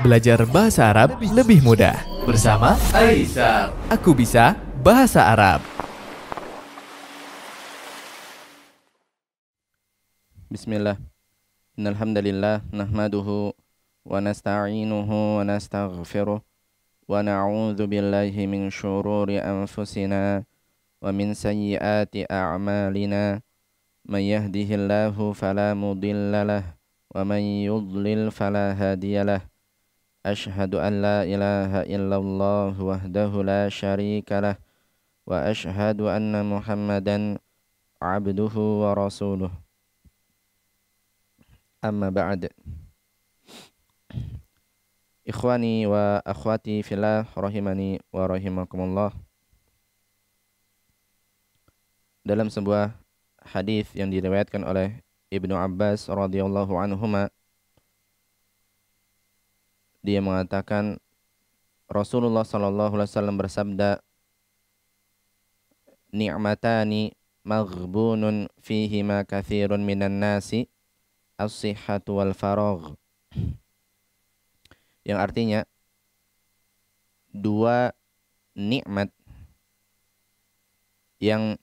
Belajar bahasa Arab lebih mudah bersama Aisar. Aku bisa bahasa Arab. Bismillah. Innal hamdalillah nahmaduhu wa nasta'inuhu wa nastaghfiruh wa na'udzu billahi min syururi anfusina wa min sayyiati a'malina. May yahdihillahu fala mudilla lahu wa may yudlil fala hadiyalah. Ashhadu an la ilaha illallah wahdahu la syarika lah wa ashhadu anna Muhammadan abduhu wa rasuluh. Amma ba'd. Ikhwani wa akhwati fillah rahimani wa rahimakumullah. Dalam sebuah hadis yang diriwayatkan oleh Ibnu Abbas radhiyallahu anhuma, dia mengatakan Rasulullah sallallahu alaihi wasallam bersabda, "Ni'matani maghbunun fihima katsirun minan nasi, as-sihhatu wal faragh." Yang artinya, dua nikmat yang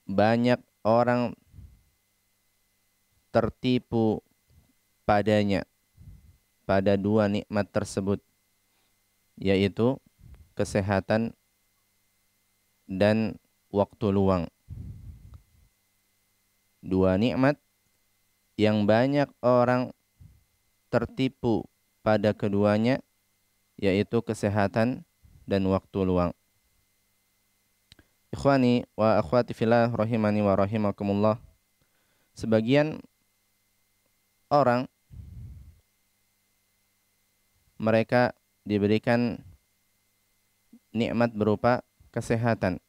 banyak orang tertipu padanya, pada dua nikmat tersebut, yaitu kesehatan dan waktu luang. Dua nikmat yang banyak orang tertipu pada keduanya, yaitu kesehatan dan waktu luang. Ikhwani wa akhwati fillah rahimani wa rahimakumullah. Sebagian orang mereka diberikan nikmat berupa kesehatan.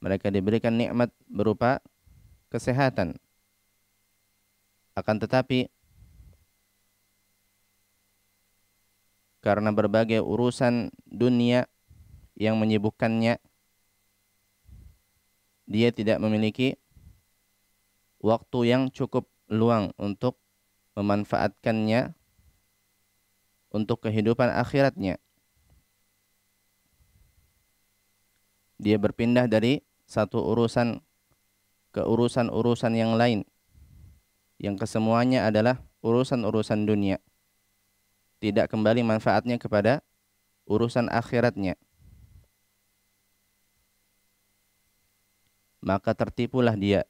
Mereka diberikan nikmat berupa kesehatan. Akan tetapi karena berbagai urusan dunia yang menyibukkannya, dia tidak memiliki waktu yang cukup luang untuk memanfaatkannya untuk kehidupan akhiratnya. Dia berpindah dari satu urusan ke urusan-urusan yang lain, yang kesemuanya adalah urusan-urusan dunia. Tidak kembali manfaatnya kepada urusan akhiratnya. Maka tertipulah dia.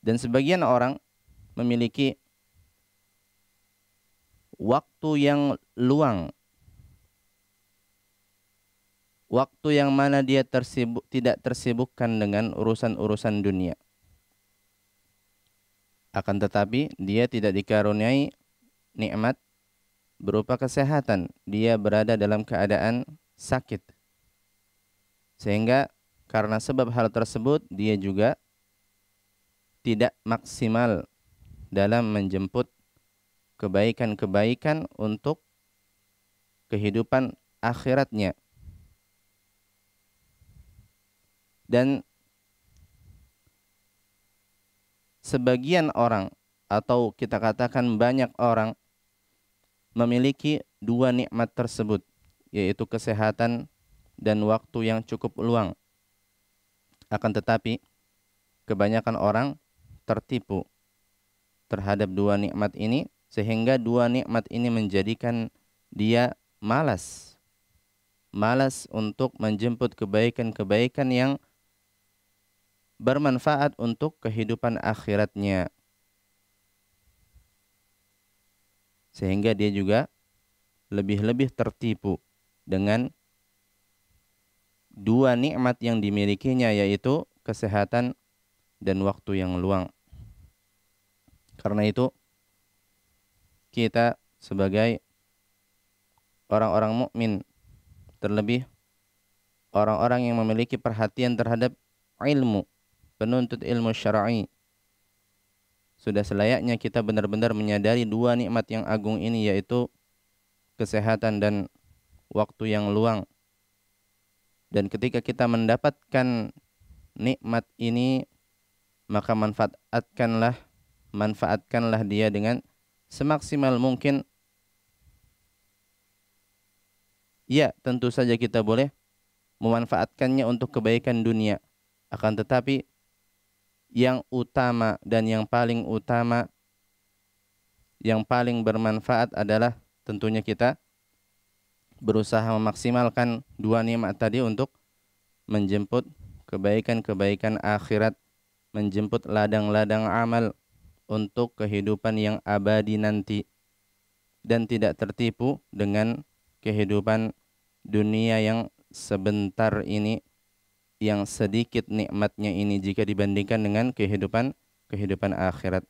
Dan sebagian orang memiliki waktu yang luang, waktu yang mana dia tidak tersibukkan dengan urusan-urusan dunia. Akan tetapi dia tidak dikaruniai nikmat berupa kesehatan. Dia berada dalam keadaan sakit, sehingga karena sebab hal tersebut dia juga tidak maksimal dalam menjemput kebaikan-kebaikan untuk kehidupan akhiratnya. Dan sebagian orang, atau kita katakan banyak orang, memiliki dua nikmat tersebut, yaitu kesehatan dan waktu yang cukup luang. Akan tetapi kebanyakan orang tertipu terhadap dua nikmat ini, sehingga dua nikmat ini menjadikan dia malas untuk menjemput kebaikan-kebaikan yang bermanfaat untuk kehidupan akhiratnya. Sehingga dia juga lebih-lebih tertipu dengan dua nikmat yang dimilikinya, yaitu kesehatan dan waktu yang luang. Karena itu, kita sebagai orang-orang mukmin, terlebih orang-orang yang memiliki perhatian terhadap ilmu, penuntut ilmu syar'i, sudah selayaknya kita benar-benar menyadari dua nikmat yang agung ini, yaitu kesehatan dan waktu yang luang. Dan ketika kita mendapatkan nikmat ini, maka manfaatkanlah dia dengan semaksimal mungkin. Ya, tentu saja kita boleh memanfaatkannya untuk kebaikan dunia. Akan tetapi yang utama dan yang paling utama, yang paling bermanfaat adalah tentunya kita berusaha memaksimalkan dua nikmat tadi untuk menjemput kebaikan-kebaikan akhirat, menjemput ladang-ladang amal untuk kehidupan yang abadi nanti, dan tidak tertipu dengan kehidupan dunia yang sebentar ini, yang sedikit nikmatnya ini jika dibandingkan dengan kehidupan akhirat.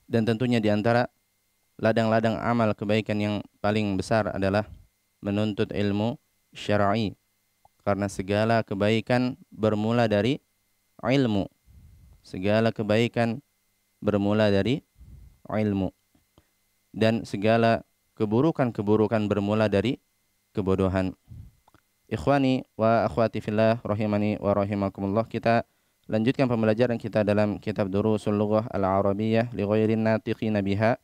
Dan tentunya di antara ladang-ladang amal kebaikan yang paling besar adalah menuntut ilmu syar'i, karena segala kebaikan bermula dari ilmu. Segala kebaikan bermula dari ilmu, dan segala keburukan-keburukan bermula dari kebodohan. Ikhwani wa akhwati fillah rahimani wa rahimakumullah, kita lanjutkan pembelajaran kita dalam kitab Durusul Lughah Al-Arabiyyah li ghairin natiqina biha,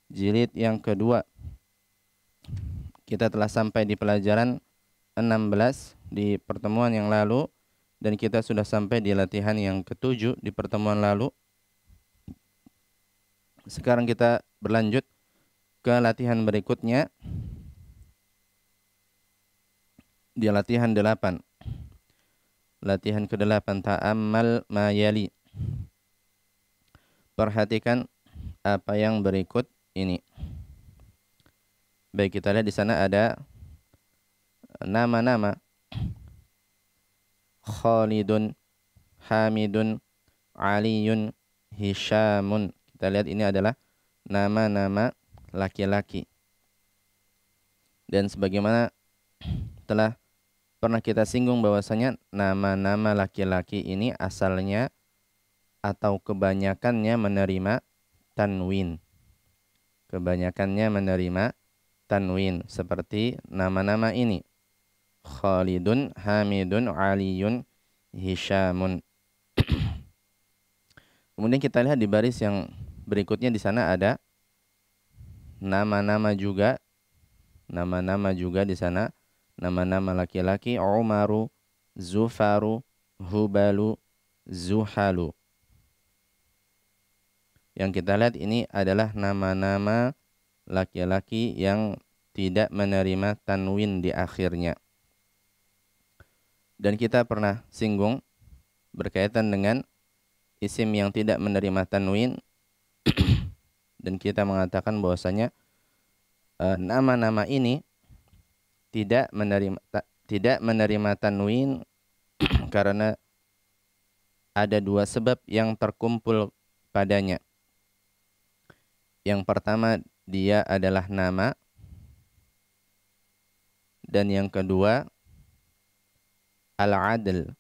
jilid yang kedua. Kita telah sampai di pelajaran 16 di pertemuan yang lalu, dan kita sudah sampai di latihan yang ke-7 di pertemuan lalu. Sekarang kita berlanjut ke latihan berikutnya, di latihan 8. Latihan ke-8, ta'ammal ma yali. Perhatikan apa yang berikut ini. Baik, kita lihat di sana ada nama-nama: Khalidun, Hamidun, Aliyun, Hishamun. Kita lihat ini adalah nama-nama laki-laki. Dan sebagaimana telah pernah kita singgung bahwasanya nama-nama laki-laki ini asalnya atau kebanyakannya menerima tanwin. Kebanyakannya menerima tanwin, seperti nama-nama ini: Khalidun, Hamidun, Aliyun, Hishamun. Kemudian kita lihat di baris yang berikutnya, di sana ada nama-nama juga, di sana nama-nama laki-laki: Umaru, Zufaru, Hubalu, Zuhalu. Yang kita lihat ini adalah nama-nama laki-laki yang tidak menerima tanwin di akhirnya. Dan kita pernah singgung berkaitan dengan isim yang tidak menerima tanwin dan kita mengatakan bahwasanya nama-nama ini tidak menerima tanwin karena ada dua sebab yang terkumpul padanya. Yang pertama, dia adalah nama, dan yang kedua, al-adl.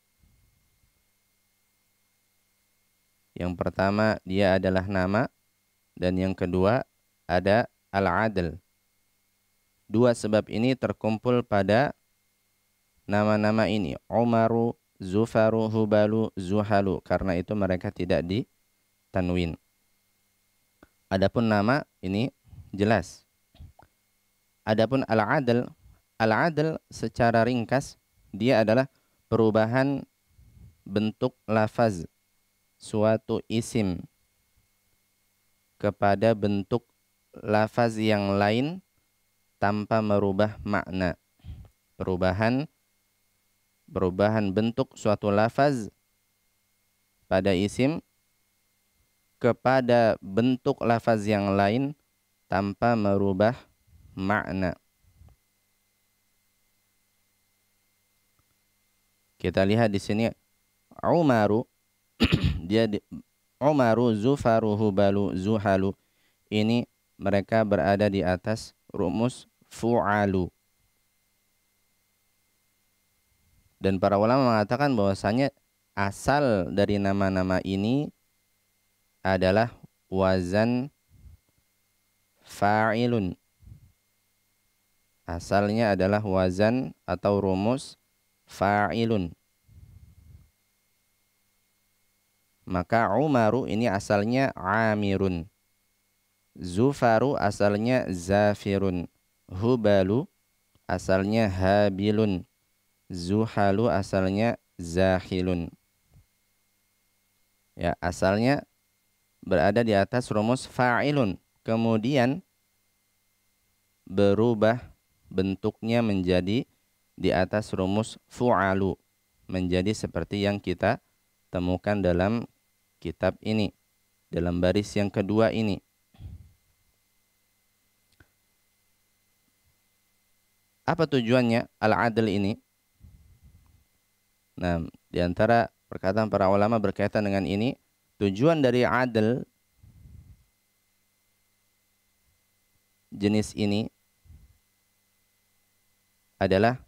Yang pertama, dia adalah nama, dan yang kedua ada al-adl. Dua sebab ini terkumpul pada nama-nama ini: Umaru, Zufaru, Hubalu, Zuhalu. Karena itu mereka tidak ditanwin. Adapun nama ini jelas. Adapun al-adl, al-adl secara ringkas dia adalah perubahan bentuk lafaz suatu isim kepada bentuk lafaz yang lain tanpa merubah makna. Perubahan bentuk suatu lafaz pada isim kepada bentuk lafaz yang lain tanpa merubah makna. Kita lihat di sini Umaru, Umaru, Zufaru, Hubalu, Zuhalu. Ini mereka berada di atas rumus fu'alu. Dan para ulama mengatakan bahwasanya asal dari nama-nama ini adalah wazan fa'ilun. Asalnya adalah wazan atau rumus fa'ilun. Maka Umaru ini asalnya Amirun. Zufaru asalnya Zafirun. Hubalu asalnya Habilun. Zuhalu asalnya Zahilun. Ya, asalnya berada di atas rumus fa'ilun. Kemudian berubah bentuknya menjadi di atas rumus fu'alu. Menjadi seperti yang kita temukan dalam kitab ini. Dalam baris yang kedua ini. Apa tujuannya al-adl ini? Nah, di antara perkataan para ulama berkaitan dengan ini, tujuan dari adl jenis ini adalah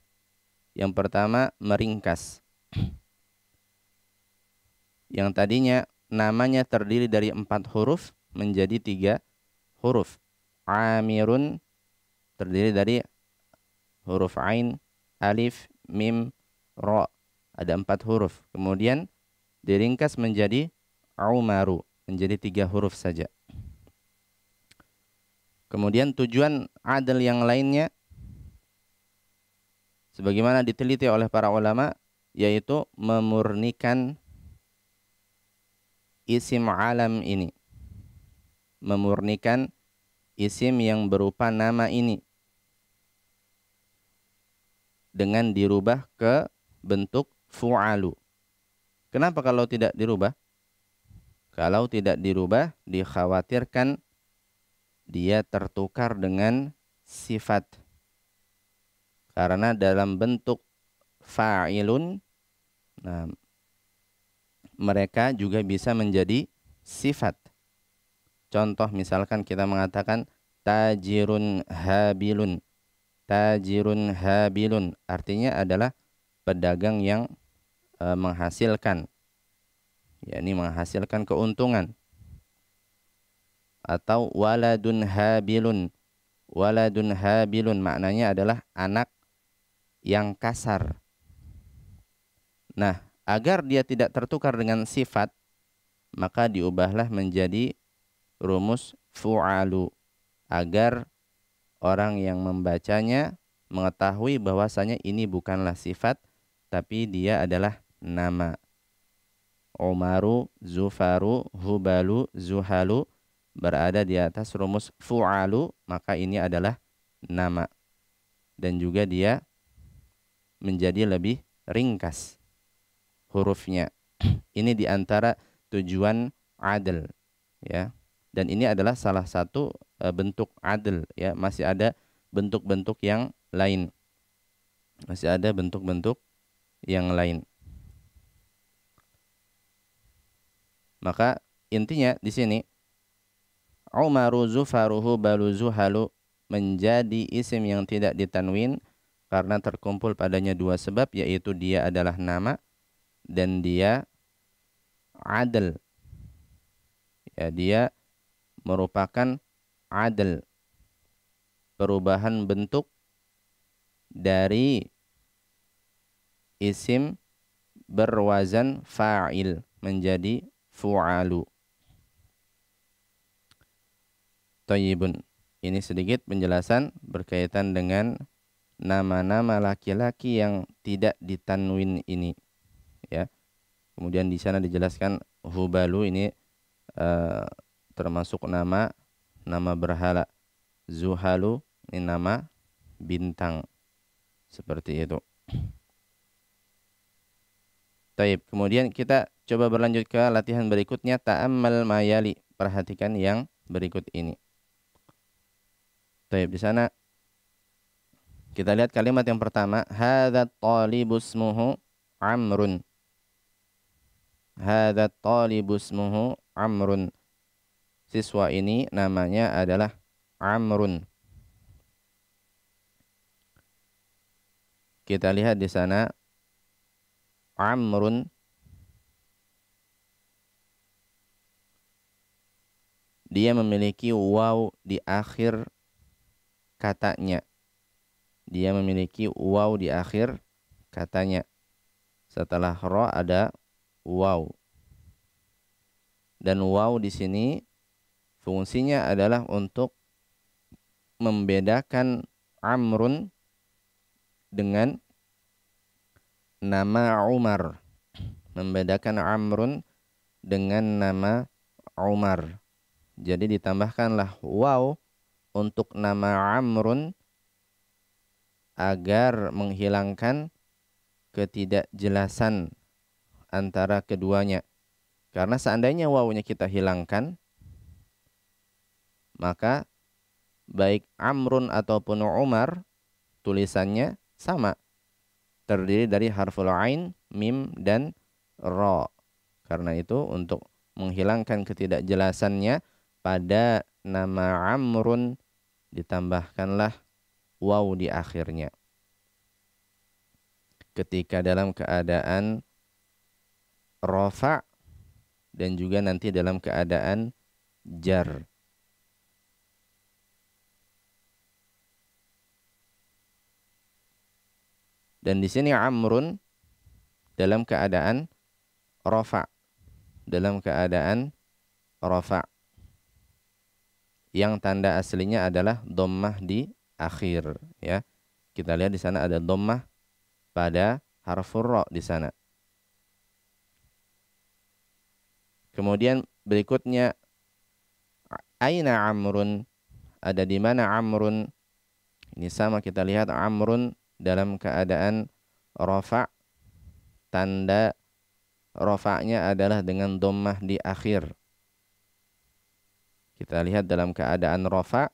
yang pertama meringkas. Yang tadinya namanya terdiri dari 4 huruf menjadi 3 huruf. Amirun terdiri dari huruf ain, alif, mim, ra. Ada 4 huruf. Kemudian diringkas menjadi Umaru, menjadi 3 huruf saja. Kemudian tujuan adl yang lainnya sebagaimana diteliti oleh para ulama, yaitu memurnikan isim alam ini. Memurnikan isim yang berupa nama ini. Dengan dirubah ke bentuk fu'alu. Kenapa kalau tidak dirubah? Kalau tidak dirubah, dikhawatirkan dia tertukar dengan sifat. Karena dalam bentuk fa'ilun, nah, mereka juga bisa menjadi sifat. Contoh misalkan kita mengatakan tajirun habilun. Tajirun habilun artinya adalah pedagang yang menghasilkan, yakni menghasilkan keuntungan. Atau waladun habilun. Waladun habilun maknanya adalah anak yang kasar. Nah, agar dia tidak tertukar dengan sifat, maka diubahlah menjadi rumus fu'alu, agar orang yang membacanya mengetahui bahwasanya ini bukanlah sifat, tapi dia adalah nama. Umaru, Zufaru, Hubalu, Zuhalu berada di atas rumus fu'alu, maka ini adalah nama. Dan juga dia menjadi lebih ringkas hurufnya. Ini di antara tujuan adl, ya. Dan ini adalah salah satu bentuk adl, ya. Masih ada bentuk-bentuk yang lain. Masih ada bentuk-bentuk yang lain. Maka intinya di sini Umaru, Zufaruhu, Balu, Zuhalu menjadi isim yang tidak ditanwin karena terkumpul padanya 2 sebab, yaitu dia adalah nama dan dia adl. Ya, dia merupakan adl, perubahan bentuk dari isim berwazan fa'il menjadi fu'alu. Thayyibun. Ini sedikit penjelasan berkaitan dengan nama-nama laki-laki yang tidak ditanwin ini, ya. Kemudian di sana dijelaskan Hubalu ini termasuk nama berhala. Zuhalu ini nama bintang. Seperti itu. Taib. Kemudian kita coba berlanjut ke latihan berikutnya. Ta'ammal mayali. Perhatikan yang berikut ini. Taib. Di sana kita lihat kalimat yang pertama. Hadza talibu ismuhu Amrun. Hadza talibu ismuhu Amrun. Siswa ini namanya adalah Amrun. Kita lihat di sana Amrun dia memiliki waw di akhir katanya. Dia memiliki waw di akhir katanya. Setelah ra ada waw. Dan waw di sini fungsinya adalah untuk membedakan Amrun dengan nama Umar. Membedakan Amrun dengan nama Umar. Jadi ditambahkanlah waw untuk nama Amrun agar menghilangkan ketidakjelasan antara keduanya. Karena seandainya wawunya kita hilangkan, maka baik Amrun ataupun Umar tulisannya sama. Terdiri dari harful ain, mim, dan ra. Karena itu untuk menghilangkan ketidakjelasannya pada nama Amrun ditambahkanlah waw di akhirnya. Ketika dalam keadaan rafa' dan juga nanti dalam keadaan jar. Dan di sini Amrun dalam keadaan rafa'. Dalam keadaan rafa'. Yang tanda aslinya adalah dhammah di akhir, ya. Kita lihat di sana ada dhammah pada harfur ra di sana. Kemudian berikutnya aina Amrun, ada di mana Amrun? Ini sama, kita lihat Amrun dalam keadaan rafa'. Tanda rafa'nya adalah dengan dhammah di akhir. Kita lihat dalam keadaan rafa'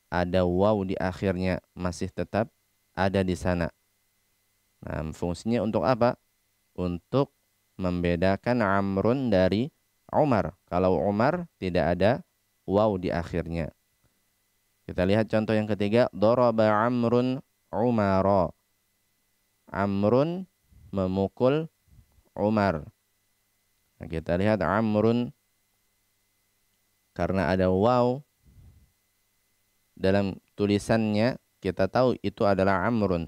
ada waw di akhirnya, masih tetap ada di sana. Nah, fungsinya untuk apa? Untuk membedakan Amrun dari Umar. Kalau Umar tidak ada waw di akhirnya. Kita lihat contoh yang ketiga, daraba Amrun Umara. Amrun memukul Umar. Nah, kita lihat Amrun karena ada waw dalam tulisannya, kita tahu itu adalah Amrun.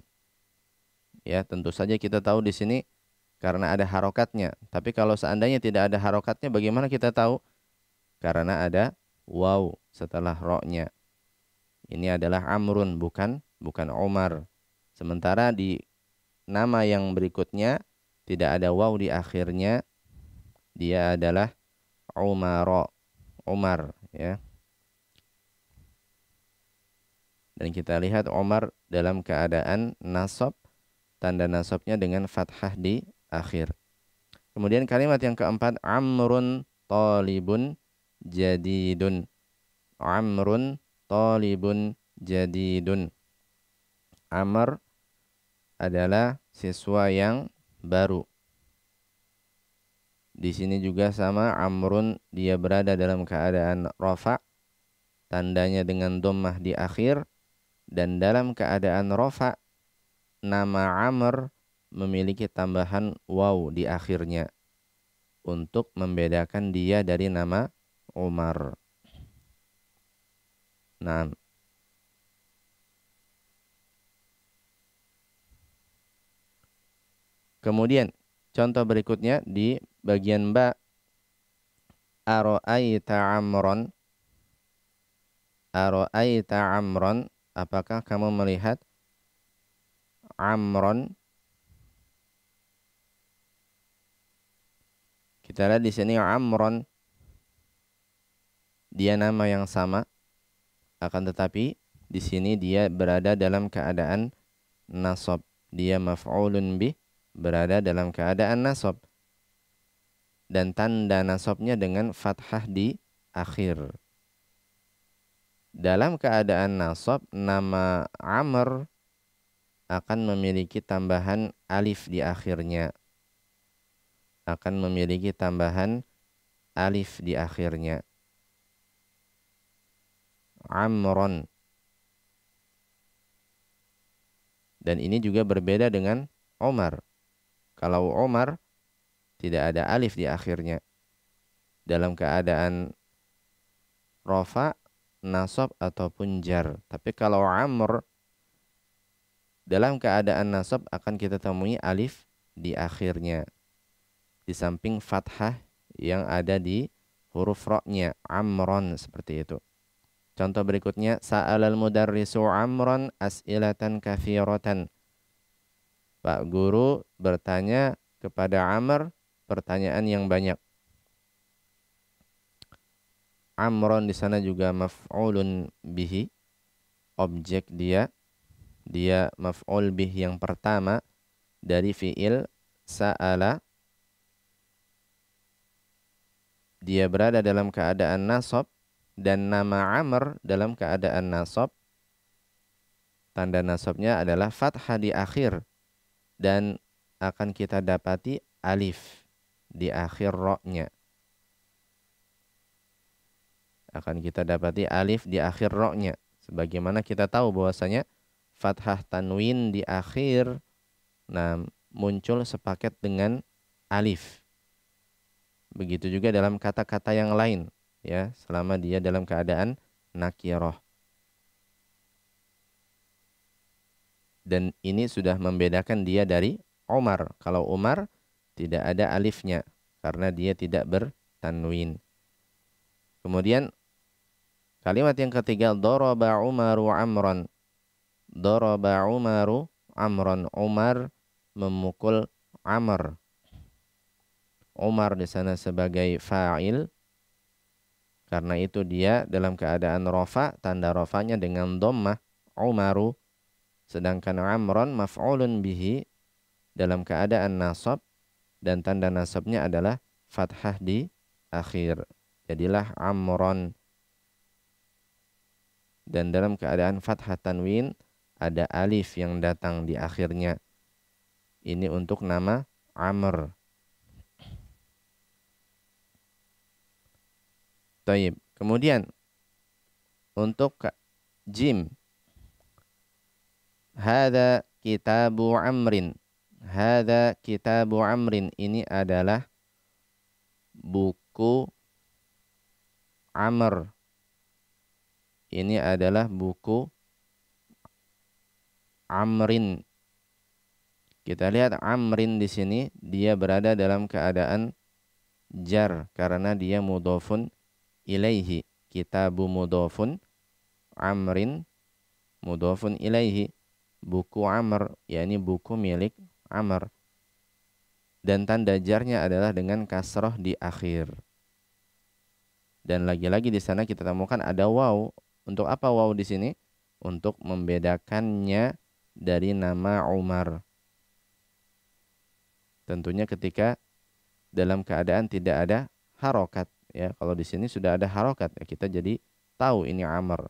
Ya, tentu saja kita tahu di sini karena ada harokatnya. Tapi kalau seandainya tidak ada harokatnya, bagaimana kita tahu? Karena ada waw setelah ro-nya. Ini adalah Amrun, bukan Umar. Sementara di nama yang berikutnya tidak ada waw di akhirnya, dia adalah Umar, ya. Dan kita lihat Umar dalam keadaan nasab, tanda nasabnya dengan fathah di akhir. Kemudian kalimat yang keempat, Amrun talibun jadidun. Amrun talibun jadidun. Amr adalah siswa yang baru. Di sini juga sama, Amrun dia berada dalam keadaan rafa', tandanya dengan dhammah di akhir, dan dalam keadaan rafa' nama Amr memiliki tambahan waw di akhirnya untuk membedakan dia dari nama Umar. Nah, kemudian contoh berikutnya di bagian ba, Ara'aita Amron. Ara'aita Amron, apakah kamu melihat Amron? Kita lihat di sini Amron, dia nama yang sama, akan tetapi di sini dia berada dalam keadaan nasab. Dia maf'ulun bih, berada dalam keadaan nasab. Dan tanda nasabnya dengan fathah di akhir. Dalam keadaan nasab, nama Amr akan memiliki tambahan alif di akhirnya. Akan memiliki tambahan alif di akhirnya. Amron. Dan ini juga berbeda dengan Umar. Kalau Umar tidak ada alif di akhirnya. Dalam keadaan rafa', nasab, ataupun jar. Tapi kalau Amr dalam keadaan nasab akan kita temui alif di akhirnya. Di samping fathah yang ada di huruf ra-nya, amron, seperti itu. Contoh berikutnya, sa'alal mudarrisu amron as'ilatan kathiratan. Pak guru bertanya kepada Amr pertanyaan yang banyak. Amron di sana juga maf'ulun bihi, objek dia maf'ul bih yang pertama dari fi'il sa'ala. Dia berada dalam keadaan nasab dan nama Amr dalam keadaan nasab. Tanda nasabnya adalah fathah di akhir dan akan kita dapati alif di akhir ra-nya. Akan kita dapati alif di akhir ra-nya. Sebagaimana kita tahu bahwasanya fathah tanwin di akhir muncul sepaket dengan alif. Begitu juga dalam kata-kata yang lain, ya, selama dia dalam keadaan nakirah. Dan ini sudah membedakan dia dari Umar. Kalau Umar tidak ada alifnya karena dia tidak bertanwin. Kemudian kalimat yang ketiga, daraba Umaru amran. Daraba Umaru amran. Umar memukul Amr. Umar di sana sebagai fa'il. Karena itu dia dalam keadaan rafa, tanda rafanya dengan dhammah Umaru. Sedangkan amron maf'ulun bihi dalam keadaan nasab dan tanda nasabnya adalah fathah di akhir. Jadilah amron. Dan dalam keadaan fathah tanwin ada alif yang datang di akhirnya. Ini untuk nama Amr. Taib. Kemudian untuk jim, hada kitabu amrin. Hada kitabu amrin, ini adalah buku Amr. Ini adalah buku Amrin. Kita lihat Amrin di sini dia berada dalam keadaan jar karena dia mudhofun ilaihi. Kitabu mudhofun, Amrin mudhofun ilaihi. Buku Amr, yakni buku milik Amr. Dan tanda jarnya adalah dengan kasroh di akhir. Dan lagi-lagi di sana kita temukan ada waw. Untuk apa waw di sini? Untuk membedakannya dari nama Umar. Tentunya ketika dalam keadaan tidak ada harokat, ya. Kalau di sini sudah ada harokat, ya, kita jadi tahu ini Amr.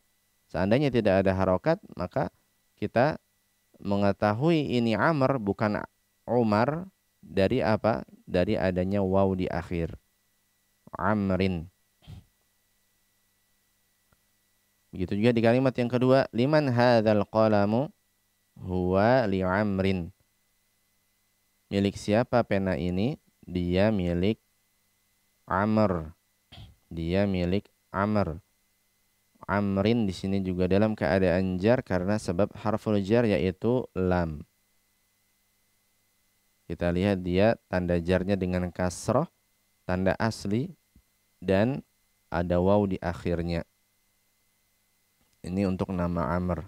Seandainya tidak ada harokat, maka kita mengetahui ini Amr bukan Umar dari apa? Dari adanya waw di akhir. Amrin. Begitu juga di kalimat yang kedua, liman hadzal qalamu huwa li Amrin. Milik siapa pena ini? Dia milik Amr. Dia milik Amr. Amrin di sini juga dalam keadaan jar karena sebab harful jar yaitu lam. Kita lihat dia tanda jarnya dengan kasroh, tanda asli, dan ada waw di akhirnya. Ini untuk nama Amr.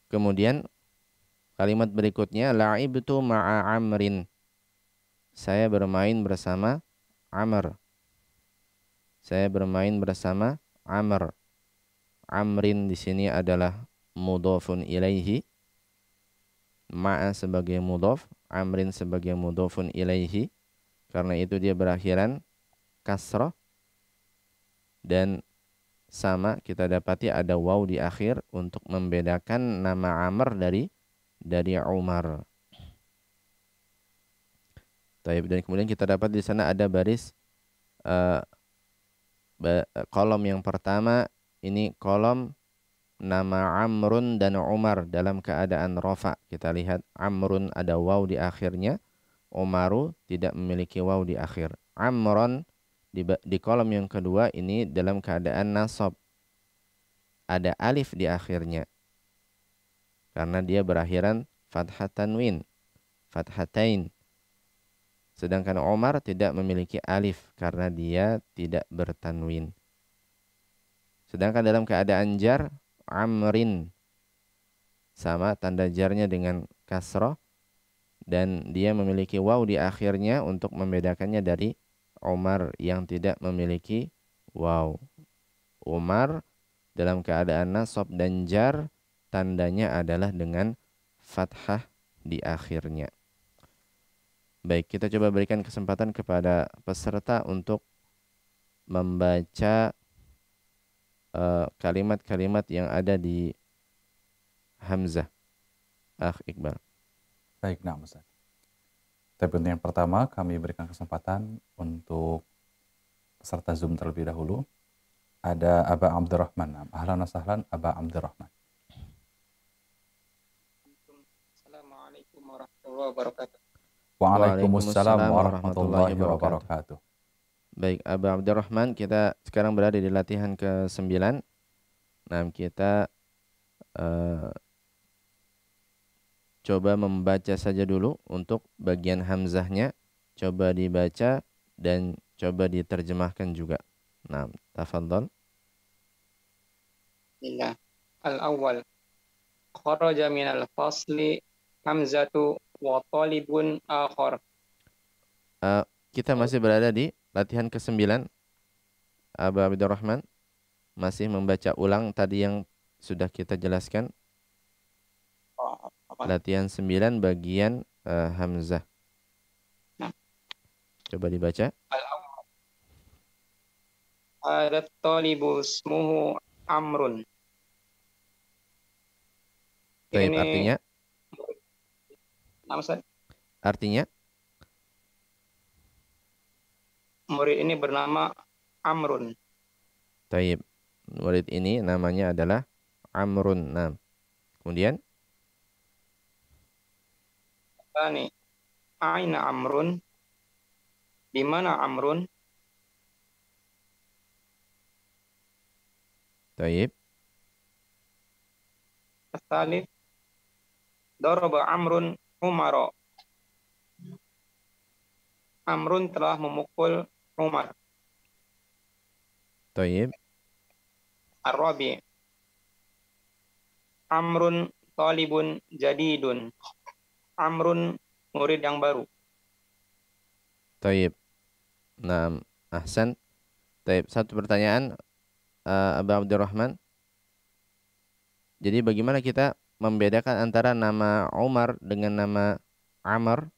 Kemudian kalimat berikutnya, la'ibtu ma'a Amrin. Saya bermain bersama Amr. Saya bermain bersama Amr. Amrin di sini adalah mudhofun ilaihi. Ma'a sebagai mudhof, Amrin sebagai mudhofun ilaihi. Karena itu dia berakhiran kasrah. Dan sama kita dapati ada waw di akhir untuk membedakan nama Amr dari Umar. Taib. Dan kemudian kita dapat di sana ada baris kolom yang pertama, ini kolom nama Amrun dan Umar dalam keadaan rafa. Kita lihat Amrun ada waw di akhirnya, Umaru tidak memiliki waw di akhir. Amron di kolom yang kedua ini dalam keadaan nasab, ada alif di akhirnya karena dia berakhiran fathah tanwin, fathatain. Sedangkan Umar tidak memiliki alif karena dia tidak bertanwin. Sedangkan dalam keadaan jar, Amrin sama tanda jarnya dengan kasroh dan dia memiliki waw di akhirnya untuk membedakannya dari Umar yang tidak memiliki waw. Umar dalam keadaan nasab dan jar tandanya adalah dengan fathah di akhirnya. Baik, kita coba berikan kesempatan kepada peserta untuk membaca kalimat-kalimat yang ada di Hamzah. Iqbal. Baik, nah Ustaz. Tapi untuk yang pertama kami berikan kesempatan untuk peserta Zoom terlebih dahulu. Ada Aba Abdurrahman. Ahlan wa sahlan Aba Abdurrahman. Assalamualaikum warahmatullahi wabarakatuh. Waalaikumsalam warahmatullahi wabarakatuh. Baik, Aba Abdurrahman, kita sekarang berada di latihan ke-9. Nah, kita coba membaca saja dulu untuk bagian hamzahnya. Coba dibaca dan coba diterjemahkan juga. Nah, tafadhol. Bismillah. Al-awwal. Kharaja minal fasli hamzatu wa talibun akhar. Kita masih berada di latihan ke-9. Aba Abdurrahman masih membaca ulang tadi yang sudah kita jelaskan. Latihan 9 bagian hamzah. Coba dibaca. Al-awwal. Hadat talibu ismuhu Amrun. Baik, Ini artinya? nama saya, Artinya? murid ini bernama Amrun. Taib. Murid ini namanya adalah Amrun. Nah, kemudian? Tani, aina Amrun? Di mana Amrun? Taib. Asalif, daraba Amrun Umaro. Amrun telah memukul Umar. Taib. Ar-Rabi, Amrun talibun jadidun. Amrun murid yang baru. Taib. Nah, ahsan. Taib. Satu pertanyaan, Aba Abdurrahman. Jadi bagaimana kita membedakan antara nama Umar dengan nama Amr?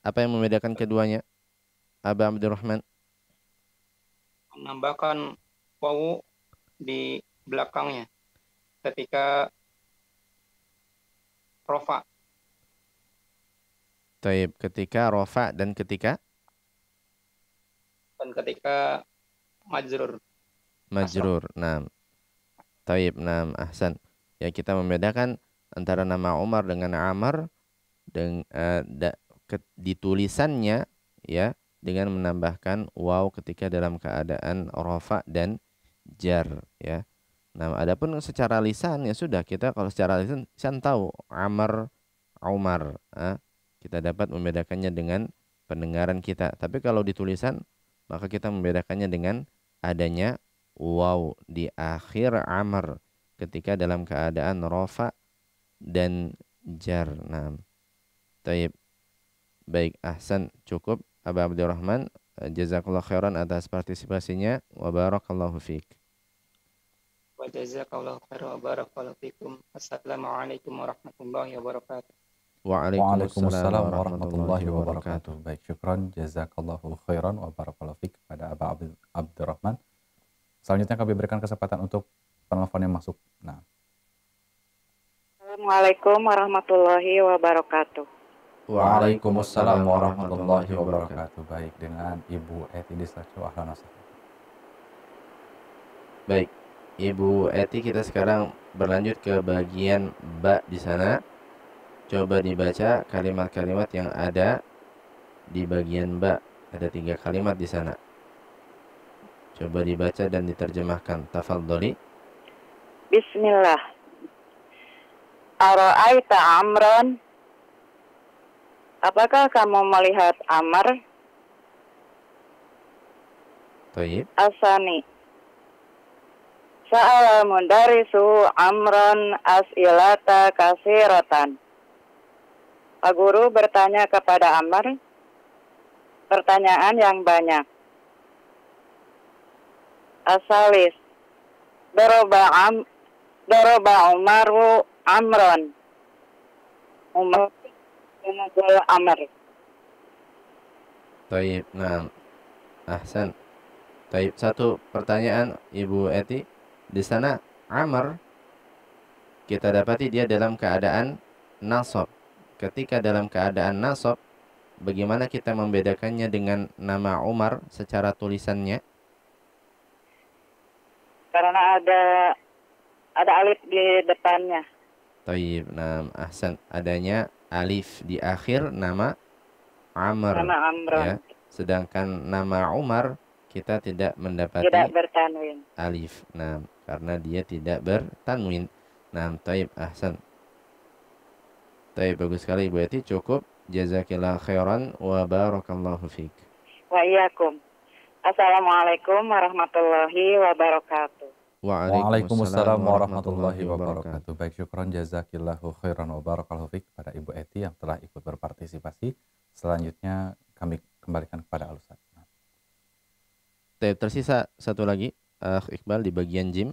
Apa yang membedakan keduanya, Aba Abdurrahman? Menambahkan wawu di belakangnya ketika rofa. Taib. Ketika rofa dan ketika Majrur. majrur. Nah, taib. Nah, ahsan. Ya, kita membedakan antara nama Umar dengan Amr dan di tulisannya ya dengan menambahkan waw ketika dalam keadaan rofa dan jar ya. Nah, adapun secara lisan ya sudah, kita kalau secara lisan tahu Amr, Umar, kita dapat membedakannya dengan pendengaran kita. Tapi kalau di tulisan maka kita membedakannya dengan adanya waw di akhir Amr ketika dalam keadaan rofa dan jar. Nah, taib. Baik, ahsan, cukup Aba Abdurrahman. Jazakallah khairan atas partisipasinya. Wa barakallahu fiik. Wa jazakallahu khairan wa barakallahu fikum. Assalamualaikum warahmatullahi wabarakatuh. Waalaikumsalam warahmatullahi wabarakatuh. Baik, syukran, jazakallahu khairan wa barakallahu fiik kepada Aba Abdurrahman. Selanjutnya kami berikan kesempatan untuk penelpon yang masuk. Nah. Assalamualaikum warahmatullahi wabarakatuh. Waalaikumsalam warahmatullahi wabarakatuh. Baik, dengan Ibu Eti di Slaco. Ahlan wa sahlan. Baik, Ibu Eti, kita sekarang berlanjut ke bagian ba di sana. Coba dibaca kalimat-kalimat yang ada di bagian ba. Ada 3 kalimat di sana. Coba dibaca dan diterjemahkan. Tafadholi. Bismillah. Ara'aita Amran? Apakah kamu melihat Amr? Taib. Asani. Sa'ala mundarisu Amran as'ilata kasiratan. Pak Guru bertanya kepada Amr pertanyaan yang banyak. Asalis. Doroba Umaru Amran. Umar menegul Amr. Taib. Nah, ahsan. Taib. Satu pertanyaan Ibu Eti. Di sana Amr kita dapati dia dalam keadaan nasab. Ketika dalam keadaan nasab, bagaimana kita membedakannya dengan nama Umar secara tulisannya? Karena ada alif di depannya. Taib. Nah, ahsan. Adanya alif di akhir nama Amr. Nama Amran. Ya. Sedangkan nama Umar kita tidak mendapati Tidak bertanwin. alif. Nah, karena dia tidak bertanwin. Nah, taib, ahsan. Taib, bagus sekali Ibu Eti. Cukup. Jazakillah khairan wa barakallahu fiik. Wa iyyakum. Assalamualaikum warahmatullahi wabarakatuh. Waalaikumsalam warahmatullahi wabarakatuh. Baik, syukron jazakillahu khairan wa barakallahu fiik kepada Ibu Eti yang telah ikut berpartisipasi. Selanjutnya kami kembalikan kepada Al-Ustaz. Tersisa satu lagi, Iqbal di bagian jim.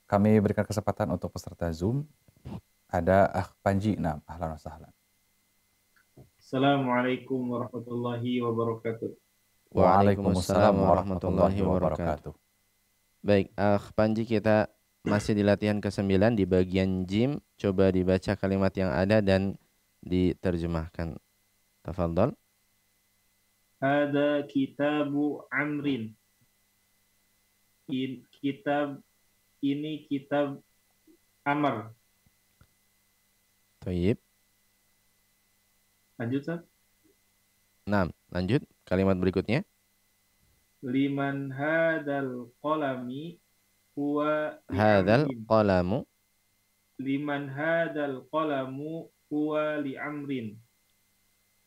Kami berikan kesempatan untuk peserta Zoom. Ada Panji. Nah, ahlan wa sahlan. Assalamualaikum warahmatullahi wabarakatuh. Waalaikumsalam warahmatullahi wabarakatuh. Baik, Panji, kita masih di latihan ke-9 di bagian jim. Coba dibaca kalimat yang ada dan diterjemahkan. Tafadhal. Ada kitabu Amrin. Ini kitab Amr. Taib. Lanjut, Ustaz. Nah, lanjut kalimat berikutnya. Liman hadal qalami huwa Hadal li'amrin. qalamu. Liman hadal qalamu huwa li Amrin.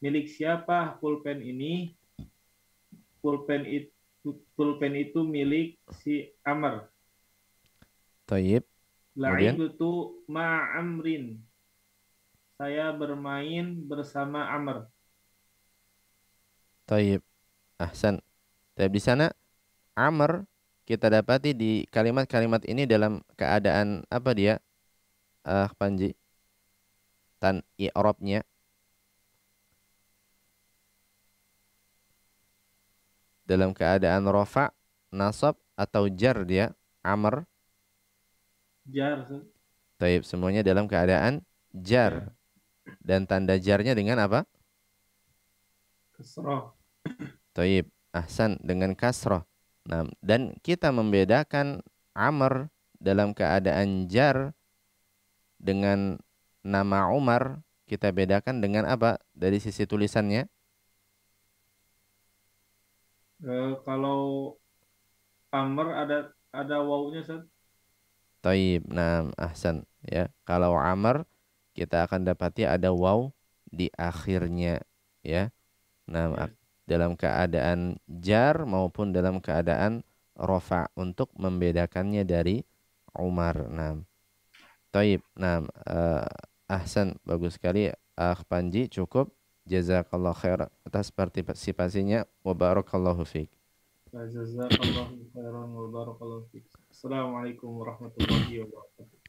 Milik siapa pulpen ini? Pulpen itu milik si Amr. Taib. Kemudian? La'ibtu ma'amrin. Saya bermain bersama Amr. Taib. Ahsan. Taib, di sana Amr kita dapati di kalimat-kalimat ini dalam keadaan apa dia? Panji. I'rabnya. Dalam keadaan rafa, nasab atau jar dia, Amr. Jar. Taib, semuanya dalam keadaan jar. Dan tanda jarnya dengan apa? Kasrah. Taib, ahsan, dengan kasrah. Nah, dan kita membedakan Amr dalam keadaan jar dengan nama Umar, kita bedakan dengan apa dari sisi tulisannya? Kalau Amr ada wawunya, Ustaz. Taib, nah, ahsan, ya. Kalau Amr kita akan dapati ada waw di akhirnya, ya. Nah, dalam keadaan jar maupun dalam keadaan rofa untuk membedakannya dari Umar. Nah, taib, nah, ahsan, bagus sekali, Panji, cukup. Jazakallah khair atas partisipasinya. Wa barakallahu fiik. Jazakallahu khairan wa barakallahu fiik. Assalamualaikum warahmatullahi wabarakatuh.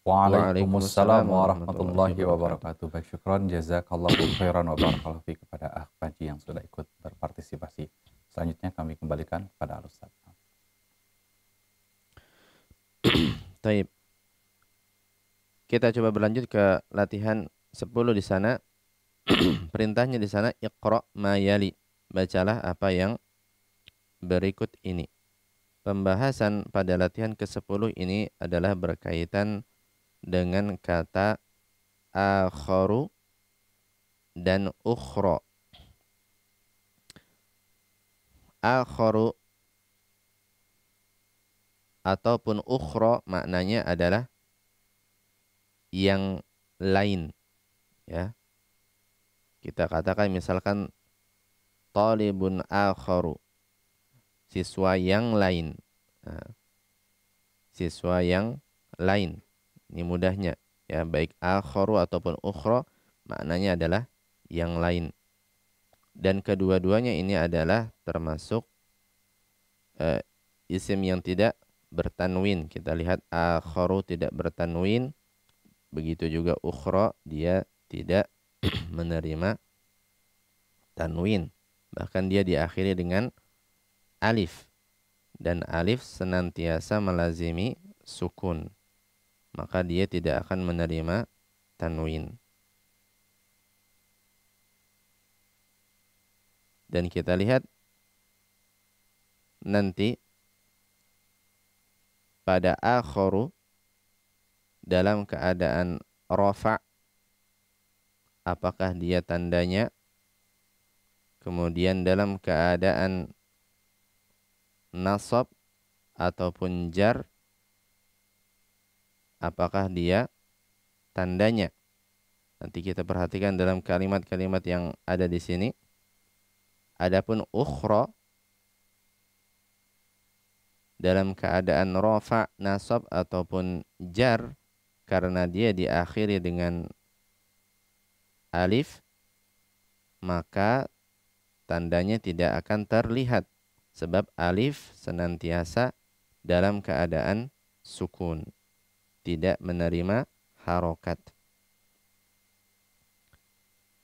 Waalaikumsalam warahmatullahi wabarakatuh. Baik, syukron jazakallahu khairan wa barakallahu fiik kepada Panji yang sudah ikut berpartisipasi. Selanjutnya kami kembalikan kepada Al-Ustaz. Taib. Kita coba berlanjut ke latihan 10 di sana. Perintahnya di sana, Iqra ma yali. Bacalah apa yang berikut ini. Pembahasan pada latihan ke-10 ini adalah berkaitan dengan kata akharu dan ukhra. Akharu ataupun ukhra maknanya adalah yang lain, ya. Kita katakan misalkan talibun akharu, siswa yang lain. Nah, siswa yang lain. Ini mudahnya. Ya, baik akharu ataupun ukhra, maknanya adalah yang lain. Dan kedua-duanya ini adalah termasuk isim yang tidak bertanwin. Kita lihat akharu tidak bertanwin. Begitu juga ukhra, dia tidak menerima tanwin. Bahkan dia diakhiri dengan alif. Dan alif senantiasa melazimi sukun. Maka dia tidak akan menerima tanwin. Dan kita lihat nanti pada akharu dalam keadaan rafa', apakah dia tandanya? Kemudian dalam keadaan nasab ataupun jar, apakah dia tandanya? Nanti kita perhatikan dalam kalimat-kalimat yang ada di sini. Adapun ukhra dalam keadaan rafa', nasab ataupun jar, karena dia diakhiri dengan alif, maka tandanya tidak akan terlihat. Sebab alif senantiasa dalam keadaan sukun, tidak menerima harokat.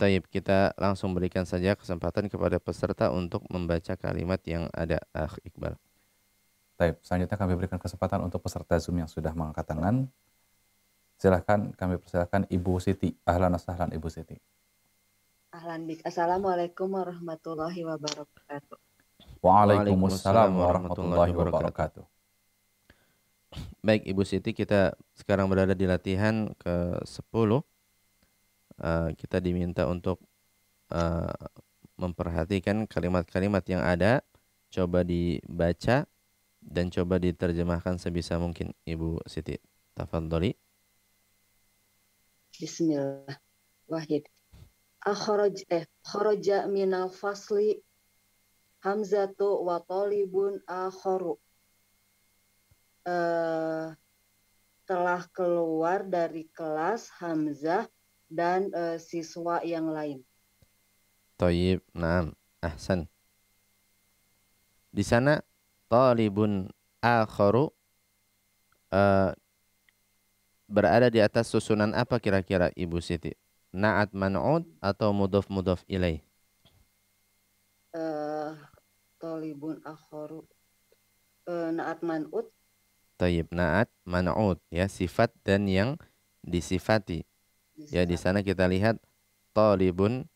Taib, kita langsung berikan saja kesempatan kepada peserta untuk membaca kalimat yang ada. Iqbal. Taib, selanjutnya kami berikan kesempatan untuk peserta Zoom yang sudah mengangkat tangan. Silahkan, kami persilahkan Ibu Siti. Ahlan wa sahlan Ibu Siti. Ahlan bik. Assalamualaikum warahmatullahi wabarakatuh. Waalaikumsalam warahmatullahi wabarakatuh. Baik Ibu Siti, kita sekarang berada di latihan ke-10. Kita diminta untuk memperhatikan kalimat-kalimat yang ada, coba dibaca dan coba diterjemahkan sebisa mungkin. Ibu Siti, tafadholi. Bismillah. Wahid. Kharaja minal fasli Hamzatu wa talibun akharu. Telah keluar dari kelas Hamzah dan siswa yang lain. Thayyib, naam, ahsan. Di sana talibun akharu berada di atas susunan apa kira-kira Ibu Siti? Na'at man'ud atau mudhaf ilaih? Talibun akharu na'at man'ud. Thayyib, na'at man'ud, ya, sifat dan yang disifati. Ya, di sana kita lihat talibun